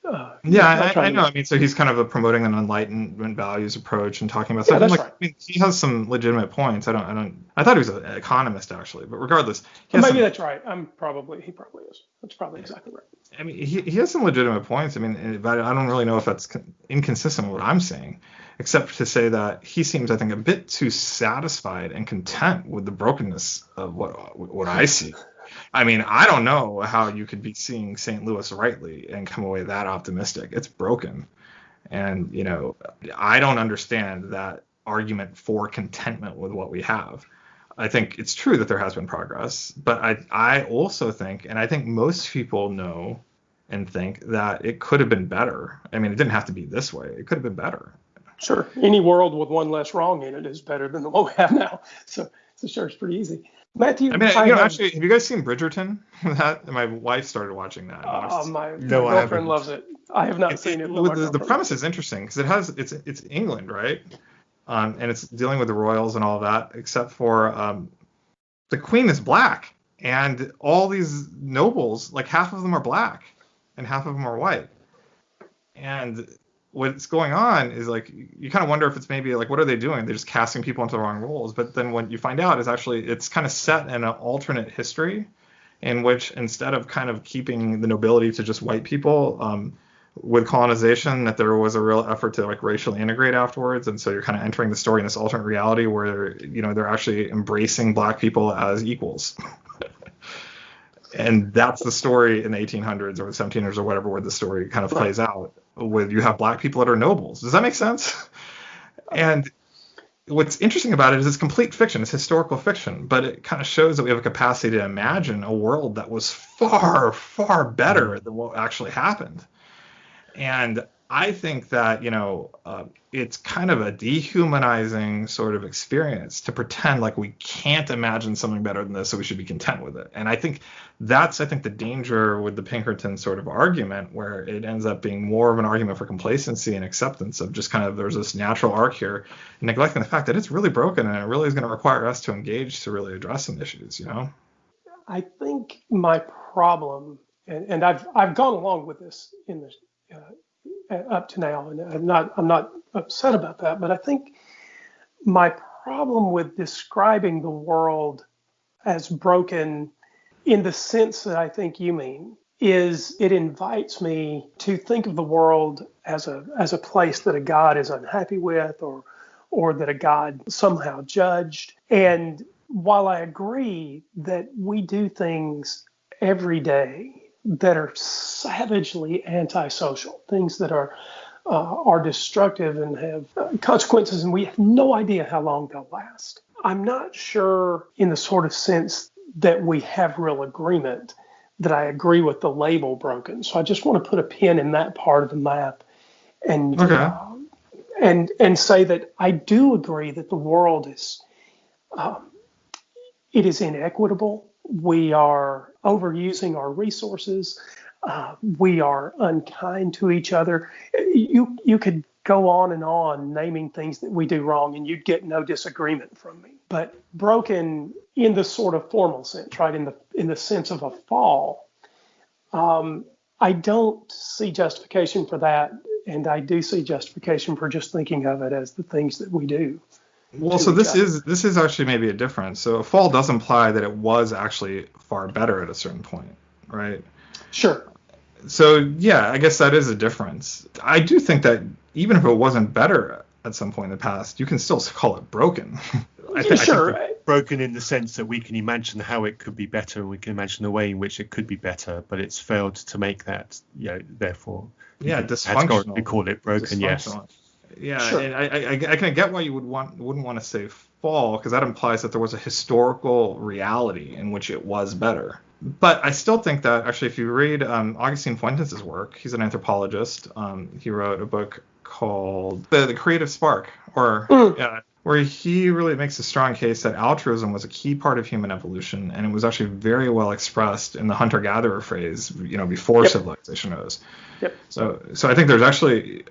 I know. I mean, so he's kind of promoting an enlightenment values approach and talking about something that's like. right. I mean, he has some legitimate points. I thought he was an economist actually, but regardless, that's right. He probably is. That's probably exactly right. I mean, he has some legitimate points. I mean, but I don't really know if that's inconsistent with what I'm saying, except to say that he seems, I think, a bit too satisfied and content with the brokenness of what I see. I mean, I don't know how you could be seeing St. Louis rightly and come away that optimistic. It's broken. And, I don't understand that argument for contentment with what we have. I think it's true that there has been progress, but I also think, and I think most people know and think that it could have been better. I mean, it didn't have to be this way. It could have been better. Sure. Any world with one less wrong in it is better than the one we have now. So sure, it's pretty easy. Matthew, I mean, actually, have you guys seen Bridgerton? My wife started watching that. My girlfriend loves it. I have not seen it. The premise is interesting because it's England, right? And it's dealing with the royals and all of that, except for the queen is black, and all these nobles, like half of them are black, and half of them are white. And what's going on is like you kind of wonder if it's maybe like what are they doing? They're just casting people into the wrong roles. But then what you find out is actually it's kind of set in an alternate history in which instead of kind of keeping the nobility to just white people with colonization, that there was a real effort to like racially integrate afterwards. And so you're kind of entering the story in this alternate reality where they're actually embracing black people as equals. And that's the story in the 1800s or the 1700s or whatever, where the story kind of plays out. With you have black people that are nobles. Does that make sense? And what's interesting about it is it's complete fiction. It's historical fiction, but it kind of shows that we have a capacity to imagine a world that was far, far better than what actually happened. And I think that, it's kind of a dehumanizing sort of experience to pretend like we can't imagine something better than this, so we should be content with it. And I think that's, the danger with the Pinkerton sort of argument, where it ends up being more of an argument for complacency and acceptance of just kind of there's this natural arc here, neglecting the fact that it's really broken and it really is going to require us to engage to really address some issues, I think my problem, and I've gone along with this in this up to now, and I'm not upset about that, but I think my problem with describing the world as broken in the sense that I think you mean is it invites me to think of the world as a place that a God is unhappy with, or that a God somehow judged. And while I agree that we do things every day that are savagely antisocial, things that are destructive and have consequences, and we have no idea how long they'll last. I'm not sure, in the sort of sense that we have real agreement, that I agree with the label broken. So I just want to put a pin in that part of the map and and say that I do agree that the world is it is inequitable. We are overusing our resources. We are unkind to each other. You could go on naming things that we do wrong, and you'd get no disagreement from me. But broken in the sort of formal sense, right? In the sense of a fall, I don't see justification for that, and I do see justification for just thinking of it as the things that we do. Well, so this is actually maybe a difference. So a fall does imply that it was actually far better at a certain point, right? Sure. So yeah, I guess that is a difference. I do think that even if it wasn't better at some point in the past, you can still call it broken. I think broken in the sense that we can imagine how it could be better, and we can imagine the way in which it could be better, but it's failed to make that. Therefore, dysfunctional. We call it broken. Yes. Yeah, sure. And I can get why you wouldn't want to say fall, because that implies that there was a historical reality in which it was better. But I still think that actually, if you read Augustine Fuentes' work, he's an anthropologist. He wrote a book called The Creative Spark, where he really makes a strong case that altruism was a key part of human evolution, and it was actually very well expressed in the hunter-gatherer phase, before civilization rose. Yep. So I think there's actually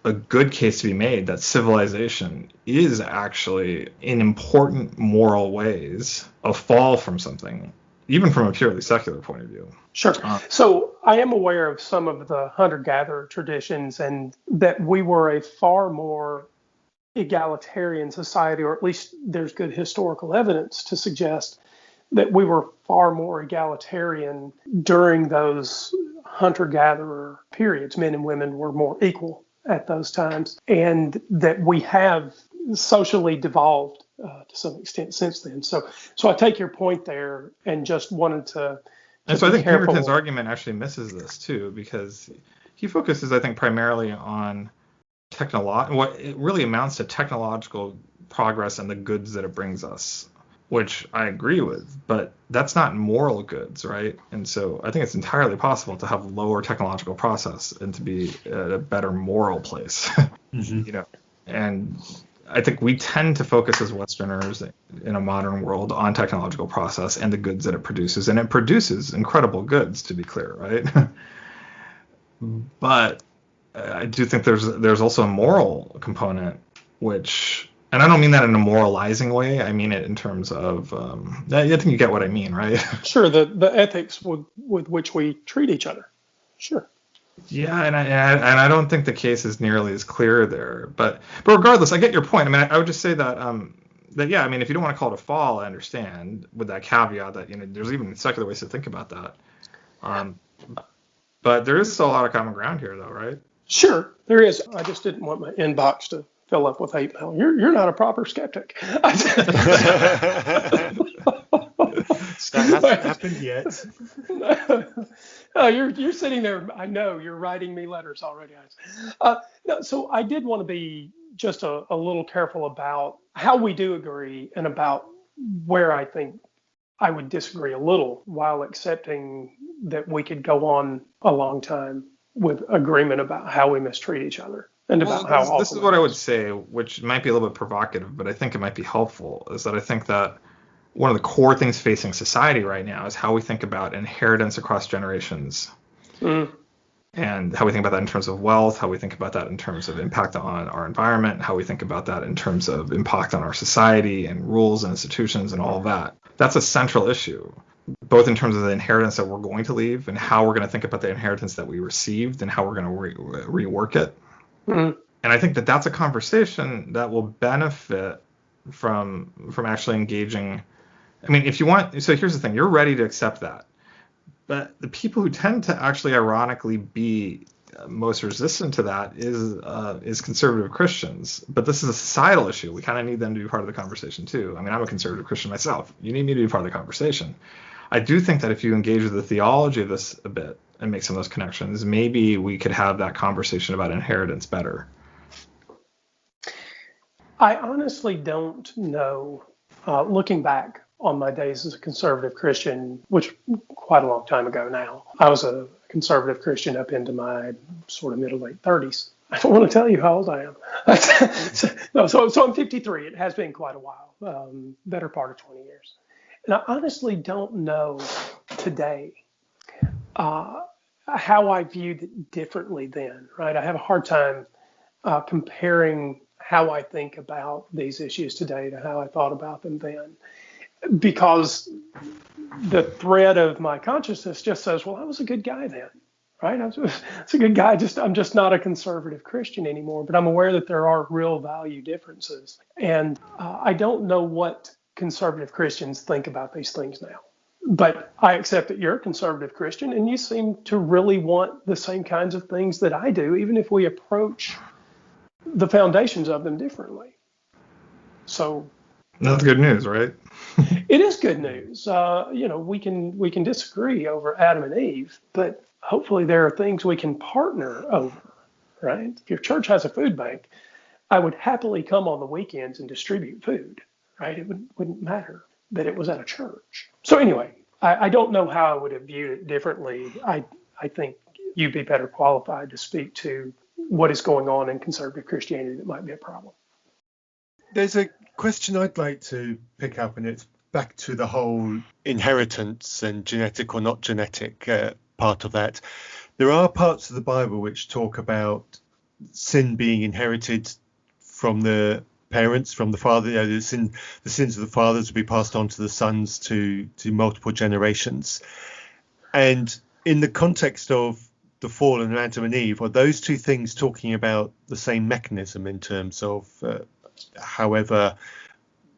a good case to be made that civilization is actually, in important moral ways, a fall from something, even from a purely secular point of view. Sure. So I am aware of some of the hunter-gatherer traditions, and that we were a far more egalitarian society, or at least there's good historical evidence to suggest that we were far more egalitarian during those hunter-gatherer periods. Men and women were more equal at those times, and that we have socially devolved to some extent since then. So I take your point there, and just wanted to and so I think Pinkerton's argument actually misses this too, because he focuses, I think, primarily on what it really amounts to technological progress and the goods that it brings us, which I agree with, but that's not moral goods, right? And so I think it's entirely possible to have lower technological process and to be at a better moral place. Mm-hmm. And I think we tend to focus as Westerners in a modern world on technological process and the goods that it produces, and it produces incredible goods, to be clear, right? But I do think there's also a moral component, which, and I don't mean that in a moralizing way. I mean it in terms of, I think you get what I mean, right? Sure, the ethics with which we treat each other. Sure. Yeah, and I don't think the case is nearly as clear there. But regardless, I get your point. I mean, I would just say that yeah, I mean, if you don't want to call it a fall, I understand, with that caveat that there's even secular ways to think about that. But there is still a lot of common ground here, though, right? Sure, there is. I just didn't want my inbox to fill up with hate mail. You're not a proper skeptic. That hasn't happened yet. You're sitting there. I know you're writing me letters already. No, so I did want to be just a little careful about how we do agree, and about where I think I would disagree a little, while accepting that we could go on a long time with agreement about how we mistreat each other. And about how this is what I would say, which might be a little bit provocative, but I think it might be helpful, is that I think that one of the core things facing society right now is how we think about inheritance across generations. And how we think about that in terms of wealth, how we think about that in terms of impact on our environment, how we think about that in terms of impact on our society and rules and institutions and all of that. That's a central issue, both in terms of the inheritance that we're going to leave and how we're going to think about the inheritance that we received and how we're going to rework it. And I think that that's a conversation that will benefit from actually engaging. I mean, if you want, so here's the thing, you're ready to accept that. But the people who tend to actually ironically be most resistant to that is conservative Christians. But this is a societal issue. We kind of need them to be part of the conversation too. I mean, I'm a conservative Christian myself. You need me to be part of the conversation. I do think that if you engage with the theology of this a bit and make some of those connections, maybe we could have that conversation about inheritance better. I honestly don't know. Looking back on my days as a conservative Christian, which quite a long time ago now, I was a conservative Christian up into my sort of middle late 30s. I don't want to tell you how old I am. No, so I'm 53. It has been quite a while, better part of 20 years. And I honestly don't know today how I viewed it differently then, right? I have a hard time comparing how I think about these issues today to how I thought about them then, because the thread of my consciousness just says, well, I was a good guy then, right? I was a good guy. I'm just not a conservative Christian anymore, but I'm aware that there are real value differences. And I don't know what conservative Christians think about these things now. But I accept that you're a conservative Christian and you seem to really want the same kinds of things that I do, even if we approach the foundations of them differently. So that's good news, right? It is good news. We can disagree over Adam and Eve, but hopefully there are things we can partner over, right? If your church has a food bank, I would happily come on the weekends and distribute food, right? It wouldn't matter that it was at a church. So anyway, I don't know how I would have viewed it differently. I think you'd be better qualified to speak to what is going on in conservative Christianity that might be a problem. There's a question I'd like to pick up, and it's back to the whole inheritance and genetic or not genetic part of that. There are parts of the Bible which talk about sin being inherited from the parents, from the father. The sins of the fathers will be passed on to the sons to multiple generations. And in the context of the fall of Adam and Eve, are those two things talking about the same mechanism in terms of however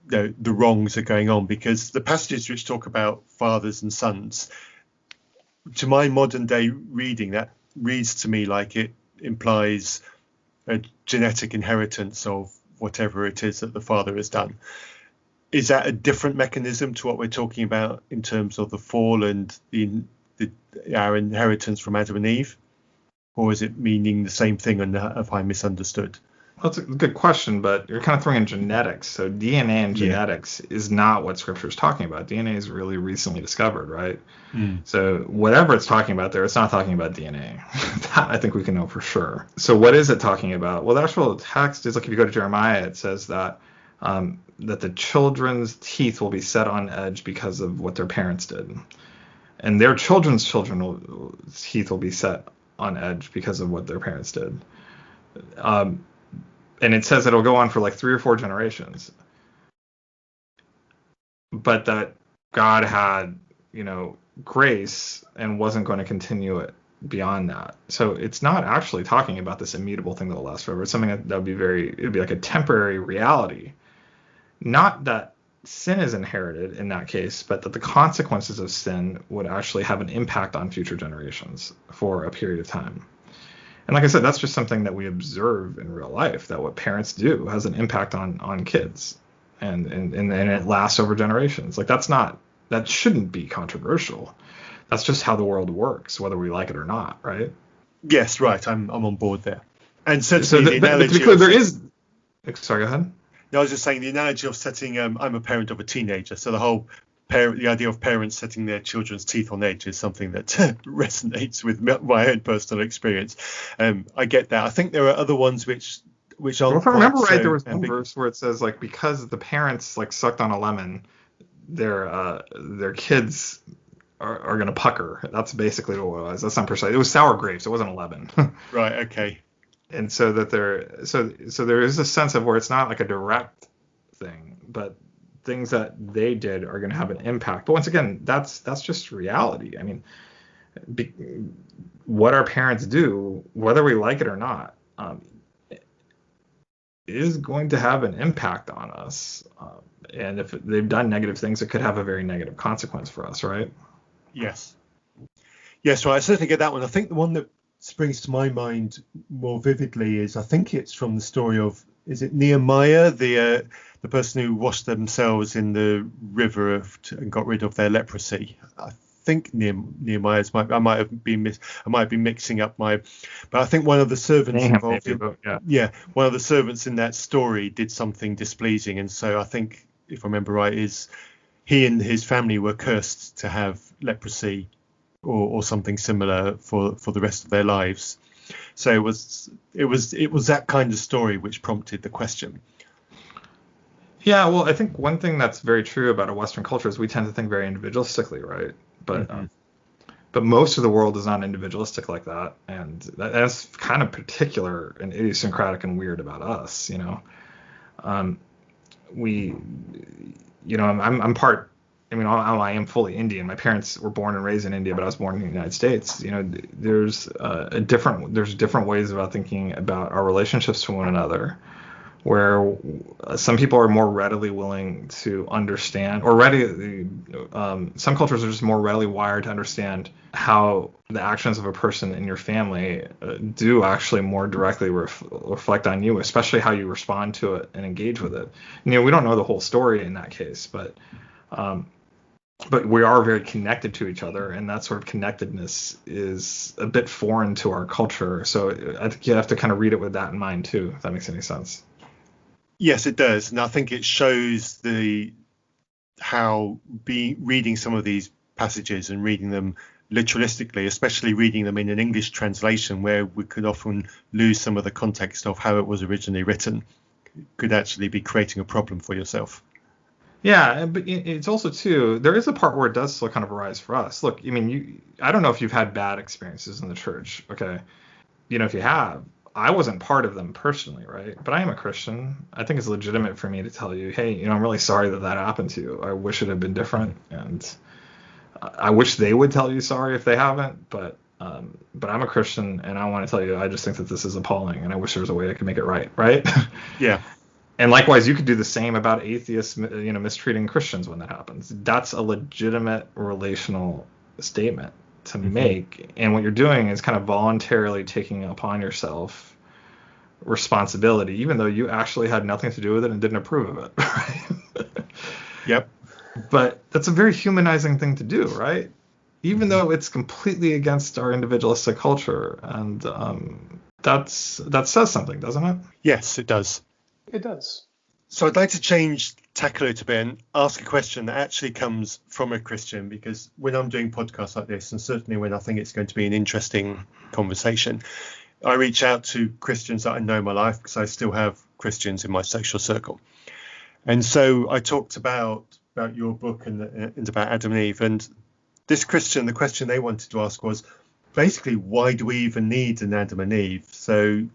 the wrongs are going on? Because the passages which talk about fathers and sons, to my modern day reading, that reads to me like it implies a genetic inheritance of whatever it is that the father has done. Is that a different mechanism to what we're talking about in terms of the fall and our inheritance from Adam and Eve? Or is it meaning the same thing, and have I misunderstood? Well, it's a good question, but you're kind of throwing in genetics. So DNA and genetics is not what Scripture is talking about. DNA is really recently discovered, right? So whatever it's talking about there, it's not talking about DNA. That I think we can know for sure. So what is it talking about? Well, the actual text is, like, if you go to Jeremiah, it says that that the children's teeth will be set on edge because of what their parents did, and their children's teeth will be set on edge because of what their parents did. And it says it'll go on for like 3 or 4 generations. But that God had, grace and wasn't going to continue it beyond that. So it's not actually talking about this immutable thing that will last forever. It's something that would be it'd be like a temporary reality. Not that sin is inherited in that case, but that the consequences of sin would actually have an impact on future generations for a period of time. And like I said, that's just something that we observe in real life, that what parents do has an impact on kids, and it lasts over generations. Like that shouldn't be controversial. That's just how the world works, whether we like it or not, right? Yes, right. I'm on board there. And so to be clear, there is. Sorry, go ahead. No, I was just saying the analogy of setting. I'm a parent of a teenager, so the idea of parents setting their children's teeth on edge is something that resonates with my own personal experience. I get that. I think there are other ones which aren't. Well, if I remember right, there was one verse where it says, like, because the parents sucked on a lemon, their kids are going to pucker. That's basically what it was. That's not precise. It was sour grapes. It wasn't a lemon. Right. Okay. And so that there is a sense of where it's not like a direct thing, but things that they did are going to have an impact. But once again, that's just reality. I mean, what our parents do, whether we like it or not, is going to have an impact on us. And if they've done negative things, it could have a very negative consequence for us, right? Yes. Yes, right. I certainly get that one. I think the one that springs to my mind more vividly is, I think it's from the story of, is it Nehemiah, the person who washed themselves in the river and got rid of their leprosy. I think Nehemiah's I might be mixing up but I think one of the servants involved one of the servants in that story did something displeasing, and so I think, if I remember right, is he and his family were cursed to have leprosy or something similar for the rest of their lives. So it was that kind of story which prompted the question. Yeah, well, I think one thing that's very true about a Western culture is we tend to think very individualistically, right? But most of the world is not individualistic like that, and that's kind of particular and idiosyncratic and weird about us, you know. I'm part. I mean, I am fully Indian. My parents were born and raised in India, but I was born in the United States. You know, there's different ways about thinking about our relationships to one another, where some people are more readily willing to understand, or some cultures are just more readily wired to understand how the actions of a person in your family do actually more directly reflect on you, especially how you respond to it and engage with it. You know, we don't know the whole story in that case, but we are very connected to each other, and that sort of connectedness is a bit foreign to our culture. So I think you have to kind of read it with that in mind too, if that makes any sense. Yes, it does. And I think it shows how reading some of these passages and reading them literalistically, especially reading them in an English translation where we could often lose some of the context of how it was originally written, could actually be creating a problem for yourself. Yeah, but it's also too, there is a part where it does still kind of arise for us. Look, I mean, I don't know if you've had bad experiences in the church, okay? You know, if you have, I wasn't part of them personally, right? But I am a Christian. I think it's legitimate for me to tell you, hey, you know, I'm really sorry that happened to you. I wish it had been different, and I wish they would tell you sorry if they haven't. But I'm a Christian, and I want to tell you, I just think that this is appalling, and I wish there was a way I could make it right, right? Yeah. And likewise, you could do the same about atheists, you know, mistreating Christians when that happens. That's a legitimate relational statement to make, and what you're doing is kind of voluntarily taking upon yourself responsibility, even though you actually had nothing to do with it and didn't approve of it. Right? Yep. But that's a very humanizing thing to do, right? Even though it's completely against our individualistic culture, and that says something, doesn't it? Yes, it does. It does. So I'd like to change tack a little bit and ask a question that actually comes from a Christian, because when I'm doing podcasts like this, and certainly when I think it's going to be an interesting conversation, I reach out to Christians that I know in my life, because I still have Christians in my social circle. And so I talked about your book and about Adam and Eve. And this Christian, the question they wanted to ask was basically, why do we even need an Adam and Eve? So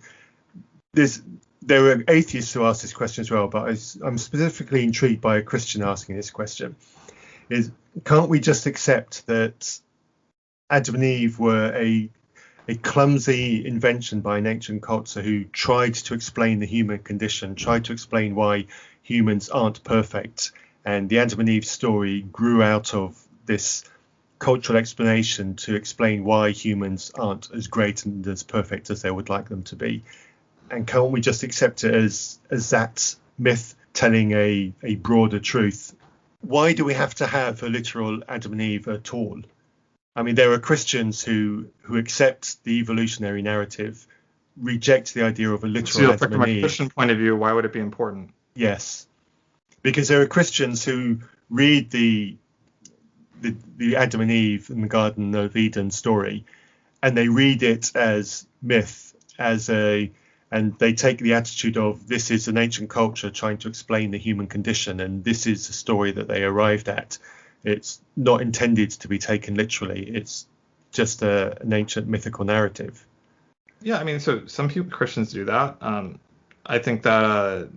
there were atheists who asked this question as well, but I'm specifically intrigued by a Christian asking this question. Can't we just accept that Adam and Eve were a clumsy invention by an ancient culture who tried to explain the human condition, tried to explain why humans aren't perfect, and the Adam and Eve story grew out of this cultural explanation to explain why humans aren't as great and as perfect as they would like them to be? And can't we just accept it as that myth telling a broader truth? Why do we have to have a literal Adam and Eve at all? I mean, there are Christians who accept the evolutionary narrative, reject the idea of a literal Adam and Eve. From a Christian point of view, why would it be important? Yes, because there are Christians who read the Adam and Eve in the Garden of Eden story, and they read it as myth, and they take the attitude of, this is an ancient culture trying to explain the human condition, and this is a story that they arrived at. It's not intended to be taken literally. It's just an ancient mythical narrative. Yeah, I mean, so some Christians do that. I think that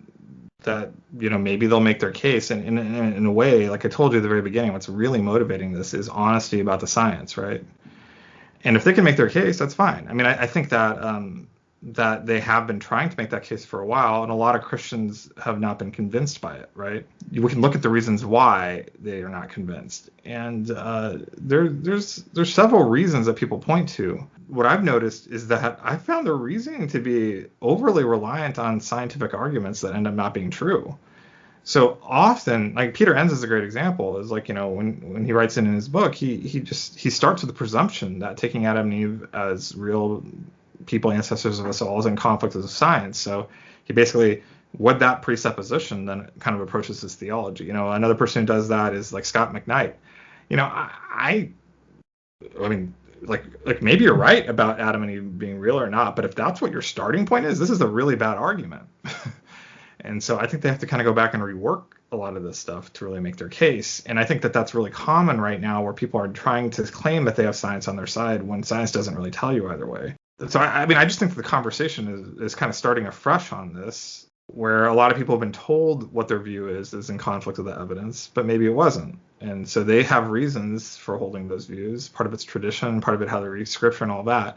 you know, maybe they'll make their case, and in a way, like I told you at the very beginning, what's really motivating this is honesty about the science, right? And if they can make their case, that's fine. I mean, I think that that they have been trying to make that case for a while, and a lot of Christians have not been convinced by it, right? We can look at the reasons why they are not convinced, and there's several reasons that people point to. What I've noticed is that I found the reasoning to be overly reliant on scientific arguments that end up not being true. So often, like Peter Enns is a great example, is like, when he writes in his book, he starts with the presumption that taking Adam and Eve as real people, ancestors of us all, is in conflict with science. So he basically, with that presupposition, then kind of approaches his theology. Another person who does that is like Scott McKnight. I mean, like maybe you're right about Adam and Eve being real or not, but if that's what your starting point is, this is a really bad argument. And so I think they have to kind of go back and rework a lot of this stuff to really make their case. And I think that that's really common right now, where people are trying to claim that they have science on their side when science doesn't really tell you either way. So I mean, I just think that the conversation is kind of starting afresh on this, where a lot of people have been told what their view is in conflict with the evidence, but maybe it wasn't. And so they have reasons for holding those views. Part of it's tradition, part of it how they read scripture and all that.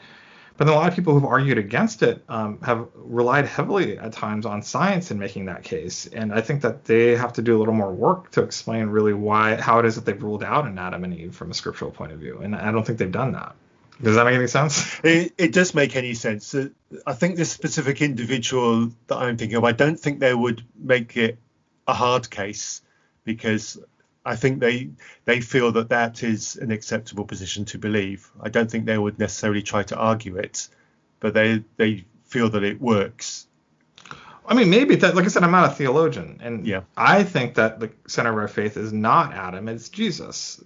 But then a lot of people who've argued against it have relied heavily at times on science in making that case. And I think that they have to do a little more work to explain really how it is that they've ruled out an Adam and Eve from a scriptural point of view. And I don't think they've done that. Does that make any sense? It does make any sense. I think this specific individual that I'm thinking of, I don't think they would make it a hard case, because I think they feel that is an acceptable position to believe. I don't think they would necessarily try to argue it, but they feel that it works. I mean, maybe that, like I said, I'm not a theologian, and yeah. I think that the center of our faith is not Adam, it's Jesus.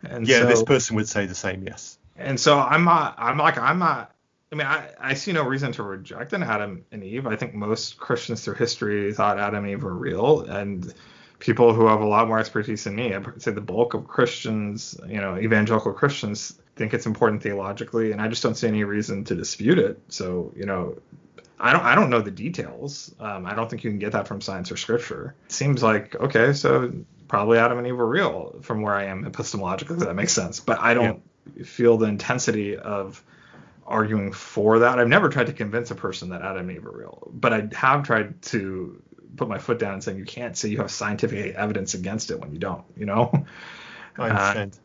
And yeah, so, this person would say the same, yes. And so I'm not. I mean, I see no reason to reject an Adam and Eve. I think most Christians through history thought Adam and Eve were real, and people who have a lot more expertise than me, I'd say the bulk of Christians, evangelical Christians, think it's important theologically, and I just don't see any reason to dispute it. So, I don't know the details. I don't think you can get that from science or scripture. It seems like, okay, so probably Adam and Eve were real from where I am epistemologically. That makes sense. But I don't feel the intensity of arguing for that. I've never tried to convince a person that Adam and Eve are real, but I have tried to put my foot down and saying you can't say you have scientific evidence against it when you don't, I understand.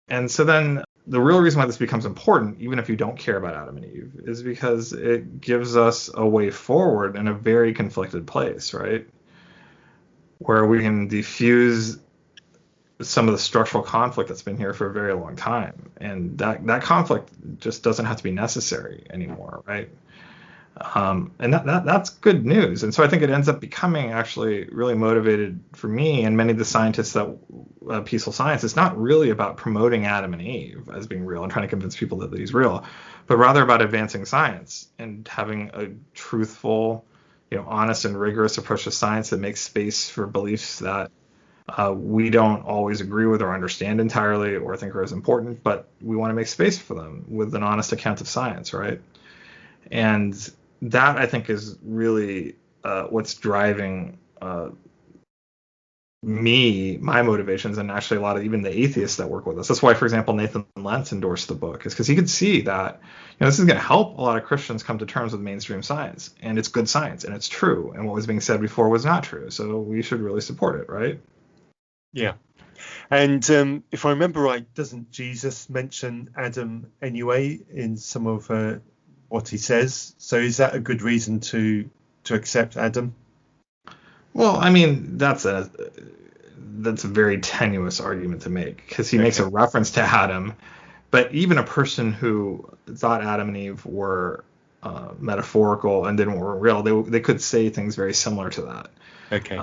And so then the real reason why this becomes important, even if you don't care about Adam and Eve, is because it gives us a way forward in a very conflicted place, right? Where we can diffuse some of the structural conflict that's been here for a very long time. And that conflict just doesn't have to be necessary anymore, right? And that's good news. And so I think it ends up becoming actually really motivated for me and many of the scientists that peaceful science. It's not really about promoting Adam and Eve as being real and trying to convince people that he's real, but rather about advancing science and having a truthful, honest and rigorous approach to science that makes space for beliefs that we don't always agree with or understand entirely or think are as important, but we want to make space for them with an honest account of science, right? And that, I think, is really what's driving my motivations, and actually a lot of even the atheists that work with us. That's why, for example, Nathan Lentz endorsed the book, is because he could see that this is going to help a lot of Christians come to terms with mainstream science, and it's good science, and it's true, and what was being said before was not true, so we should really support it, right? Yeah. And if I remember right, doesn't Jesus mention Adam anyway in some of what he says? So is that a good reason to accept Adam? Well, I mean, that's a very tenuous argument to make, because he makes a reference to Adam, but even a person who thought Adam and Eve were metaphorical and didn't were real, they could say things very similar to that. Okay.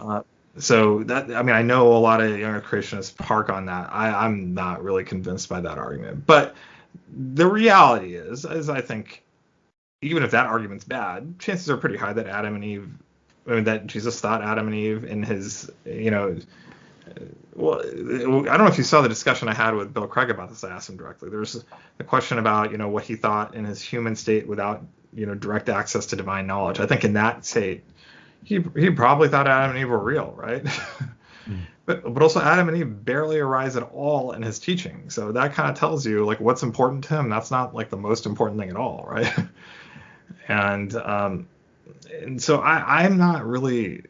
So that, I mean, I know a lot of younger creationists park on that. I'm not really convinced by that argument, but the reality is I think even if that argument's bad, chances are pretty high that that Jesus thought Adam and Eve in his, well, I don't know if you saw the discussion I had with Bill Craig about this. I asked him directly. There was a question about, what he thought in his human state without, direct access to divine knowledge. I think in that state, he probably thought Adam and Eve were real, right? But also Adam and Eve barely arise at all in his teaching. So that kind of tells you what's important to him. That's not the most important thing at all, right? And so I'm not really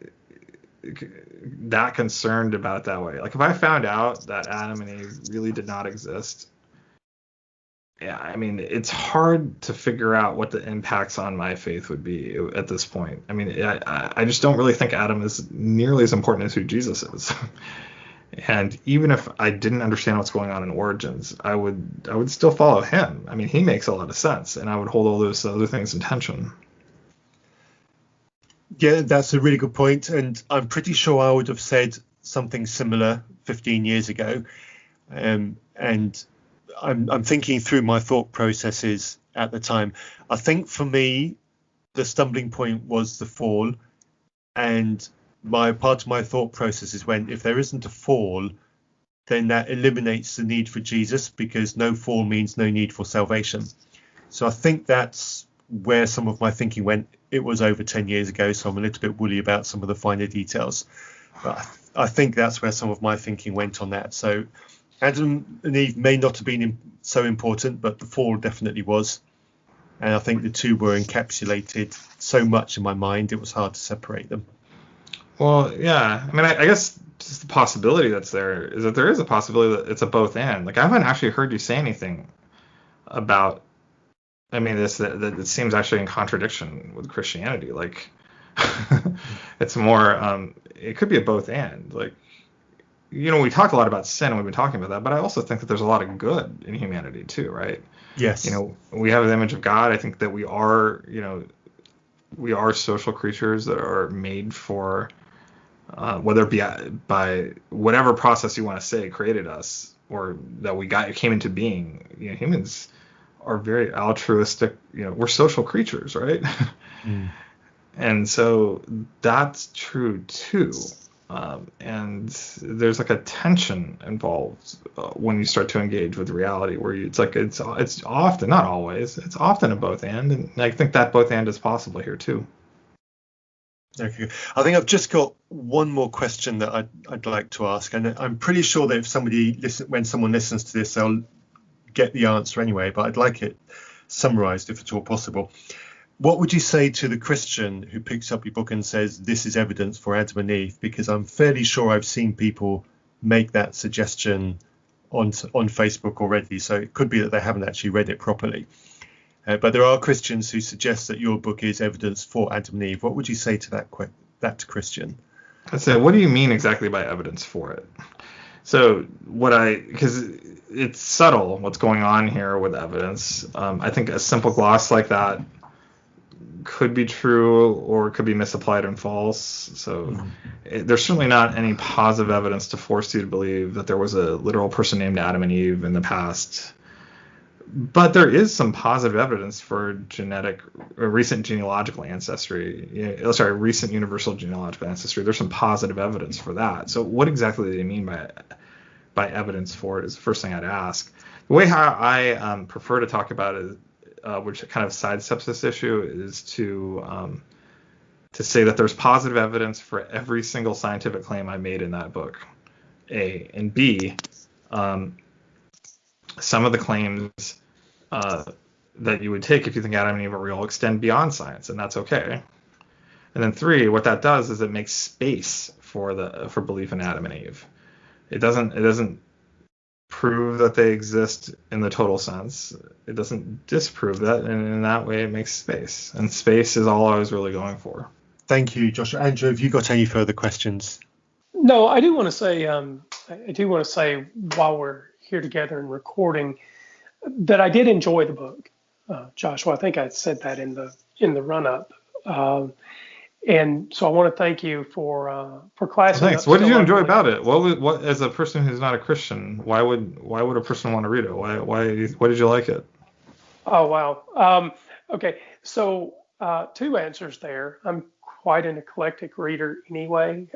that concerned about it that way. Like if I found out that Adam and Eve really did not exist, yeah, I mean, it's hard to figure out what the impacts on my faith would be at this point. I mean, I just don't really think Adam is nearly as important as who Jesus is. And even if I didn't understand what's going on in Origins, I would still follow him. I mean, he makes a lot of sense, and I would hold all those other things in tension. Yeah, that's a really good point, and I'm pretty sure I would have said something similar 15 years ago. And I'm thinking through my thought processes at the time. I think for me, the stumbling point was the fall, and part of my thought process is when if there isn't a fall, then that eliminates the need for Jesus, because no fall means no need for salvation. So I think that's where some of my thinking went. It was over 10 years ago, so I'm a little bit woolly about some of the finer details. But I think that's where some of my thinking went on that. So Adam and Eve may not have been so important, but the fall definitely was. And I think the two were encapsulated so much in my mind, it was hard to separate them. Well, yeah. I mean, I guess just the possibility that's there is that there is a possibility that it's a both and. Like, I haven't actually heard you say anything about, I mean, that it seems actually in contradiction with Christianity. Like, it's more, it could be a both and. Like, you know, we talk a lot about sin, and we've been talking about that, but I also think that there's a lot of good in humanity too, right? Yes. You know, we have the image of God. I think that we are social creatures that are made for, whether it be by whatever process you want to say created us, or that came into being. You know, humans are very altruistic. You know, we're social creatures, right? Mm. And so that's true too. And there's like a tension involved when you start to engage with reality, where it's often, not always, it's often a both and I think that both and is possible here too. Okay, I think I've just got one more question that I'd like to ask, and I'm pretty sure that when someone listens to this, they'll get the answer anyway, but I'd like it summarized if at all possible. What would you say to the Christian who picks up your book and says this is evidence for Adam and Eve? Because I'm fairly sure I've seen people make that suggestion on Facebook already, so it could be that they haven't actually read it properly. But there are Christians who suggest that your book is evidence for Adam and Eve. What would you say to that Christian? I said, what do you mean exactly by evidence for it? So because it's subtle what's going on here with evidence. I think a simple gloss like that could be true or could be misapplied and false. So there's certainly not any positive evidence to force you to believe that there was a literal person named Adam and Eve in the past. But there is some positive evidence for recent genealogical ancestry. Recent universal genealogical ancestry. There's some positive evidence for that. So what exactly do they mean by evidence for it is the first thing I'd ask. The way how I prefer to talk about it, which kind of sidesteps this issue, is to say that there's positive evidence for every single scientific claim I made in that book, A. And B, some of the claims that you would take if you think Adam and Eve are real extend beyond science, and that's okay. And then 3, what that does is it makes space for belief in Adam and Eve. It doesn't prove that they exist in the total sense. It doesn't disprove that, and in that way it makes space. And space is all I was really going for. Thank you, Joshua. Andrew, have you got any further questions? No, I do want to say while we're here together and recording that I did enjoy the book, Joshua. I think I said that in the run up. And so I want to thank you for classing. Thanks. What did you enjoy about it? What as a person who's not a Christian, why would a person want to read it? Why did you like it? Oh wow. Okay. So 2 answers there. I'm quite an eclectic reader anyway,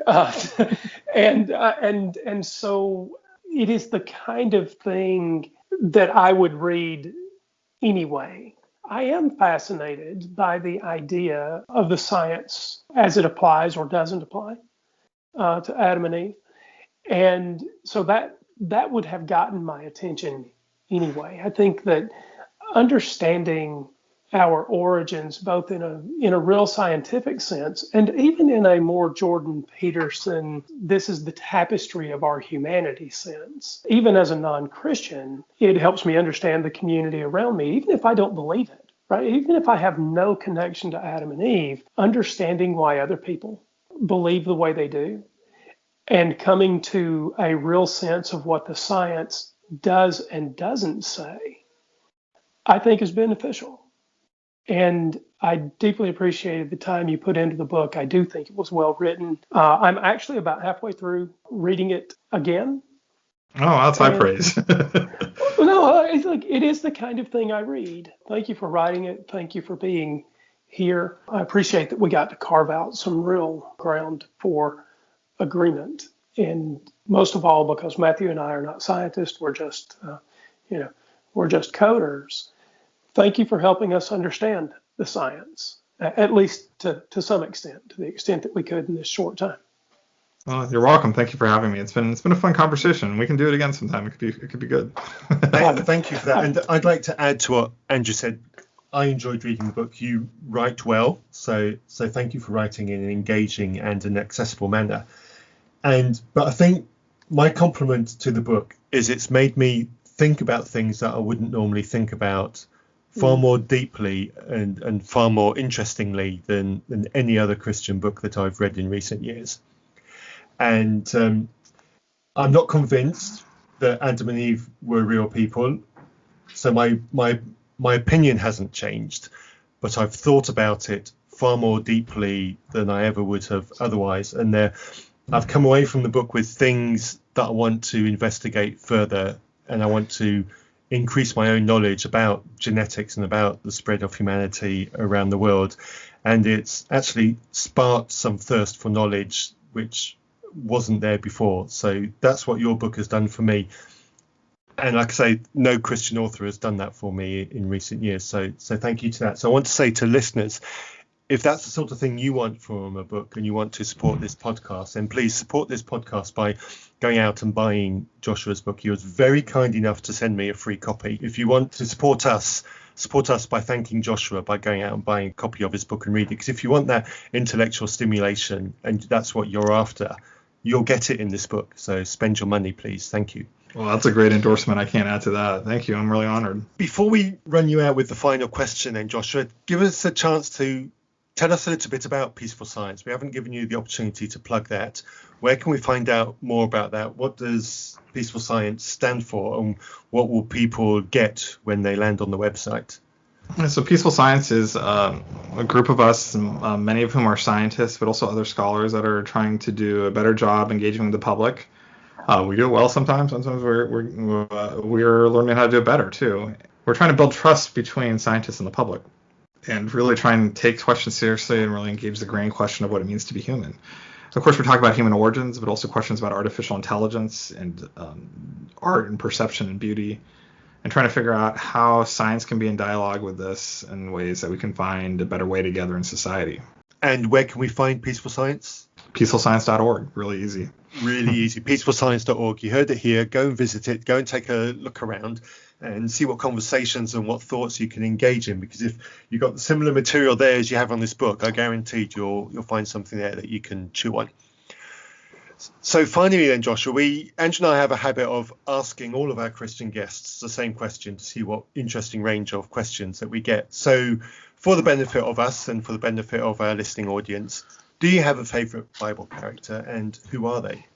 and so it is the kind of thing that I would read anyway. I am fascinated by the idea of the science as it applies or doesn't apply to Adam and Eve. And so that would have gotten my attention anyway. I think that understanding our origins, both in a real scientific sense and even in a more Jordan Peterson, this is the tapestry of our humanity sense. Even as a non-Christian, it helps me understand the community around me, even if I don't believe it, right? Even if I have no connection to Adam and Eve, understanding why other people believe the way they do and coming to a real sense of what the science does and doesn't say, I think is beneficial. And I deeply appreciated the time you put into the book. I do think it was well written. I'm actually about halfway through reading it again. Oh, that's high praise. No, it's like it is the kind of thing I read. Thank you for writing it. Thank you for being here. I appreciate that we got to carve out some real ground for agreement. And most of all, because Matthew and I are not scientists, we're just, we're just coders. Thank you for helping us understand the science, at least to some extent, to the extent that we could in this short time. Well, you're welcome. Thank you for having me. It's been a fun conversation. We can do it again sometime. It could be good. Thank you for that. And I'd like to add to what Andrew said. I enjoyed reading the book. You write well, so thank you for writing in an engaging and an accessible manner. But I think my compliment to the book is it's made me think about things that I wouldn't normally think about far more deeply and far more interestingly than any other Christian book that I've read in recent years. And I'm not convinced that Adam and Eve were real people. So my opinion hasn't changed, but I've thought about it far more deeply than I ever would have otherwise. And I've come away from the book with things that I want to investigate further, and I want to increase my own knowledge about genetics and about the spread of humanity around the world. And it's actually sparked some thirst for knowledge, which wasn't there before. So that's what your book has done for me. And like I say, no Christian author has done that for me in recent years. So thank you to that. So I want to say to listeners, if that's the sort of thing you want from a book and you want to support this podcast, then please support this podcast by going out and buying Joshua's book. He was very kind enough to send me a free copy. If you want to support us by thanking Joshua by going out and buying a copy of his book and read it. Because if you want that intellectual stimulation and that's what you're after, you'll get it in this book. So spend your money, please. Thank you. Well, that's a great endorsement. I can't add to that. Thank you. I'm really honored. Before we run you out with the final question then, Joshua, give us a chance to tell us a little bit about Peaceful Science. We haven't given you the opportunity to plug that. Where can we find out more about that? What does Peaceful Science stand for, and what will people get when they land on the website? So Peaceful Science is a group of us, many of whom are scientists, but also other scholars that are trying to do a better job engaging with the public. We do it well sometimes. Sometimes we're learning how to do it better too. We're trying to build trust between scientists and the public, and really try and take questions seriously and really engage the grand question of what it means to be human. So of course, we're talking about human origins, but also questions about artificial intelligence and art and perception and beauty, and trying to figure out how science can be in dialogue with this in ways that we can find a better way together in society. And where can we find Peaceful Science? Peacefulscience.org. Really easy. Really easy. Peacefulscience.org. You heard it here. Go and visit it. Go and take a look around and see what conversations and what thoughts you can engage in. Because if you've got the similar material there as you have on this book, I guaranteed you'll find something there that you can chew on. So finally then, Joshua, Andrew and I have a habit of asking all of our Christian guests the same question to see what interesting range of questions that we get. So for the benefit of us and for the benefit of our listening audience, do you have a favorite Bible character, and who are they?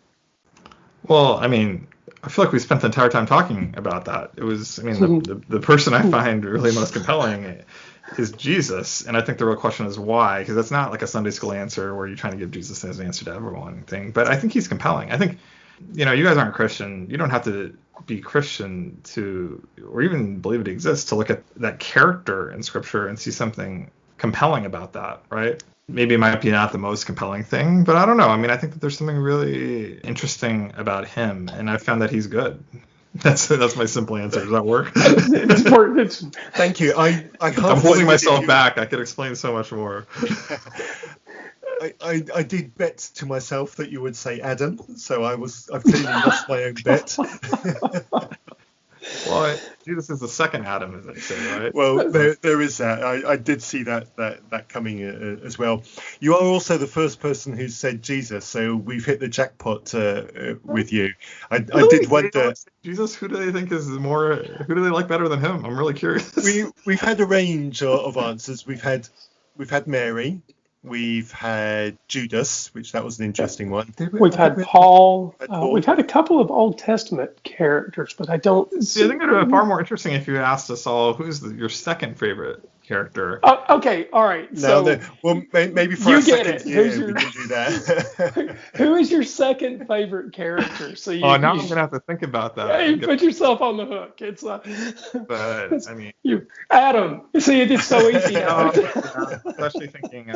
Well, I mean, I feel like we spent the entire time talking about that. It was, I mean, the person I find really most compelling is Jesus. And I think the real question is why, because that's not like a Sunday school answer where you're trying to give Jesus as an answer to everyone thing. But I think he's compelling. I think, you guys aren't Christian. You don't have to be Christian to, or even believe it exists, to look at that character in Scripture and see something compelling about that, right? Maybe it might be not the most compelling thing, but I don't know. I mean, I think that there's something really interesting about him, and I found that he's good. That's my simple answer. Does that work? It's important. Thank you. I'm holding myself back. I could explain so much more. I did bet to myself that you would say Adam, so I've clearly lost my own bet. Well, Jesus is the second Adam, as they say, right? Well, there is that. I did see that coming as well. You are also the first person who said Jesus, so we've hit the jackpot with you. I did wonder. Jesus, who do they think is more? Who do they like better than him? I'm really curious. We've had a range of answers. We've had Mary. We've had Judas, which that was an interesting one. We've had Paul. We've had a couple of Old Testament characters, but I don't. See, I think it would be far more interesting if you asked us all who's your second favorite character. Okay, all right. Well, maybe for you a get second it. we can do that. Who is your second favorite character? So now I'm gonna have to think about that. You put yourself on the hook. It's but I mean, Adam. See, it's so easy now. Especially thinking.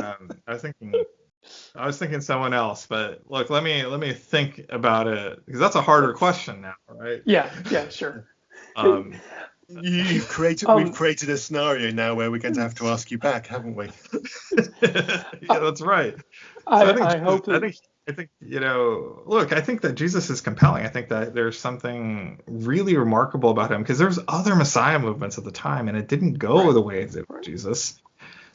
I was thinking someone else, but look, let me think about it because that's a harder question now, right? Yeah, sure. We've created a scenario now where we're going to have to ask you back, haven't we? Yeah, that's right. I think look, I think that Jesus is compelling. I think that there's something really remarkable about him because there's other Messiah movements at the time, and it didn't go the way it did with Jesus.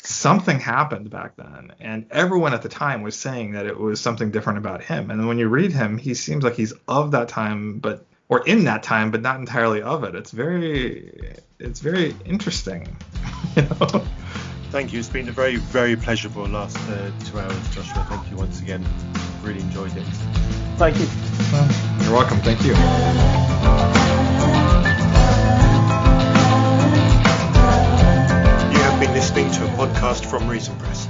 Something happened back then, and everyone at the time was saying that it was something different about him. And when you read him, he seems like he's of that time, or in that time, but not entirely of it. It's very interesting. Thank you. It's been a very, very pleasurable last 2 hours, Joshua. Thank you once again. Really enjoyed it. Thank you. You're welcome. Thank you. You have been listening to a podcast from Reason Press.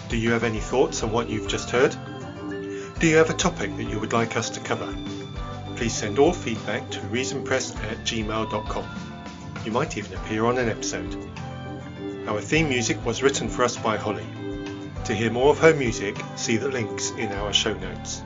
Do you have any thoughts on what you've just heard? Do you have a topic that you would like us to cover? Please send all feedback to reasonpress@gmail.com. You might even appear on an episode. Our theme music was written for us by Holly. To hear more of her music, see the links in our show notes.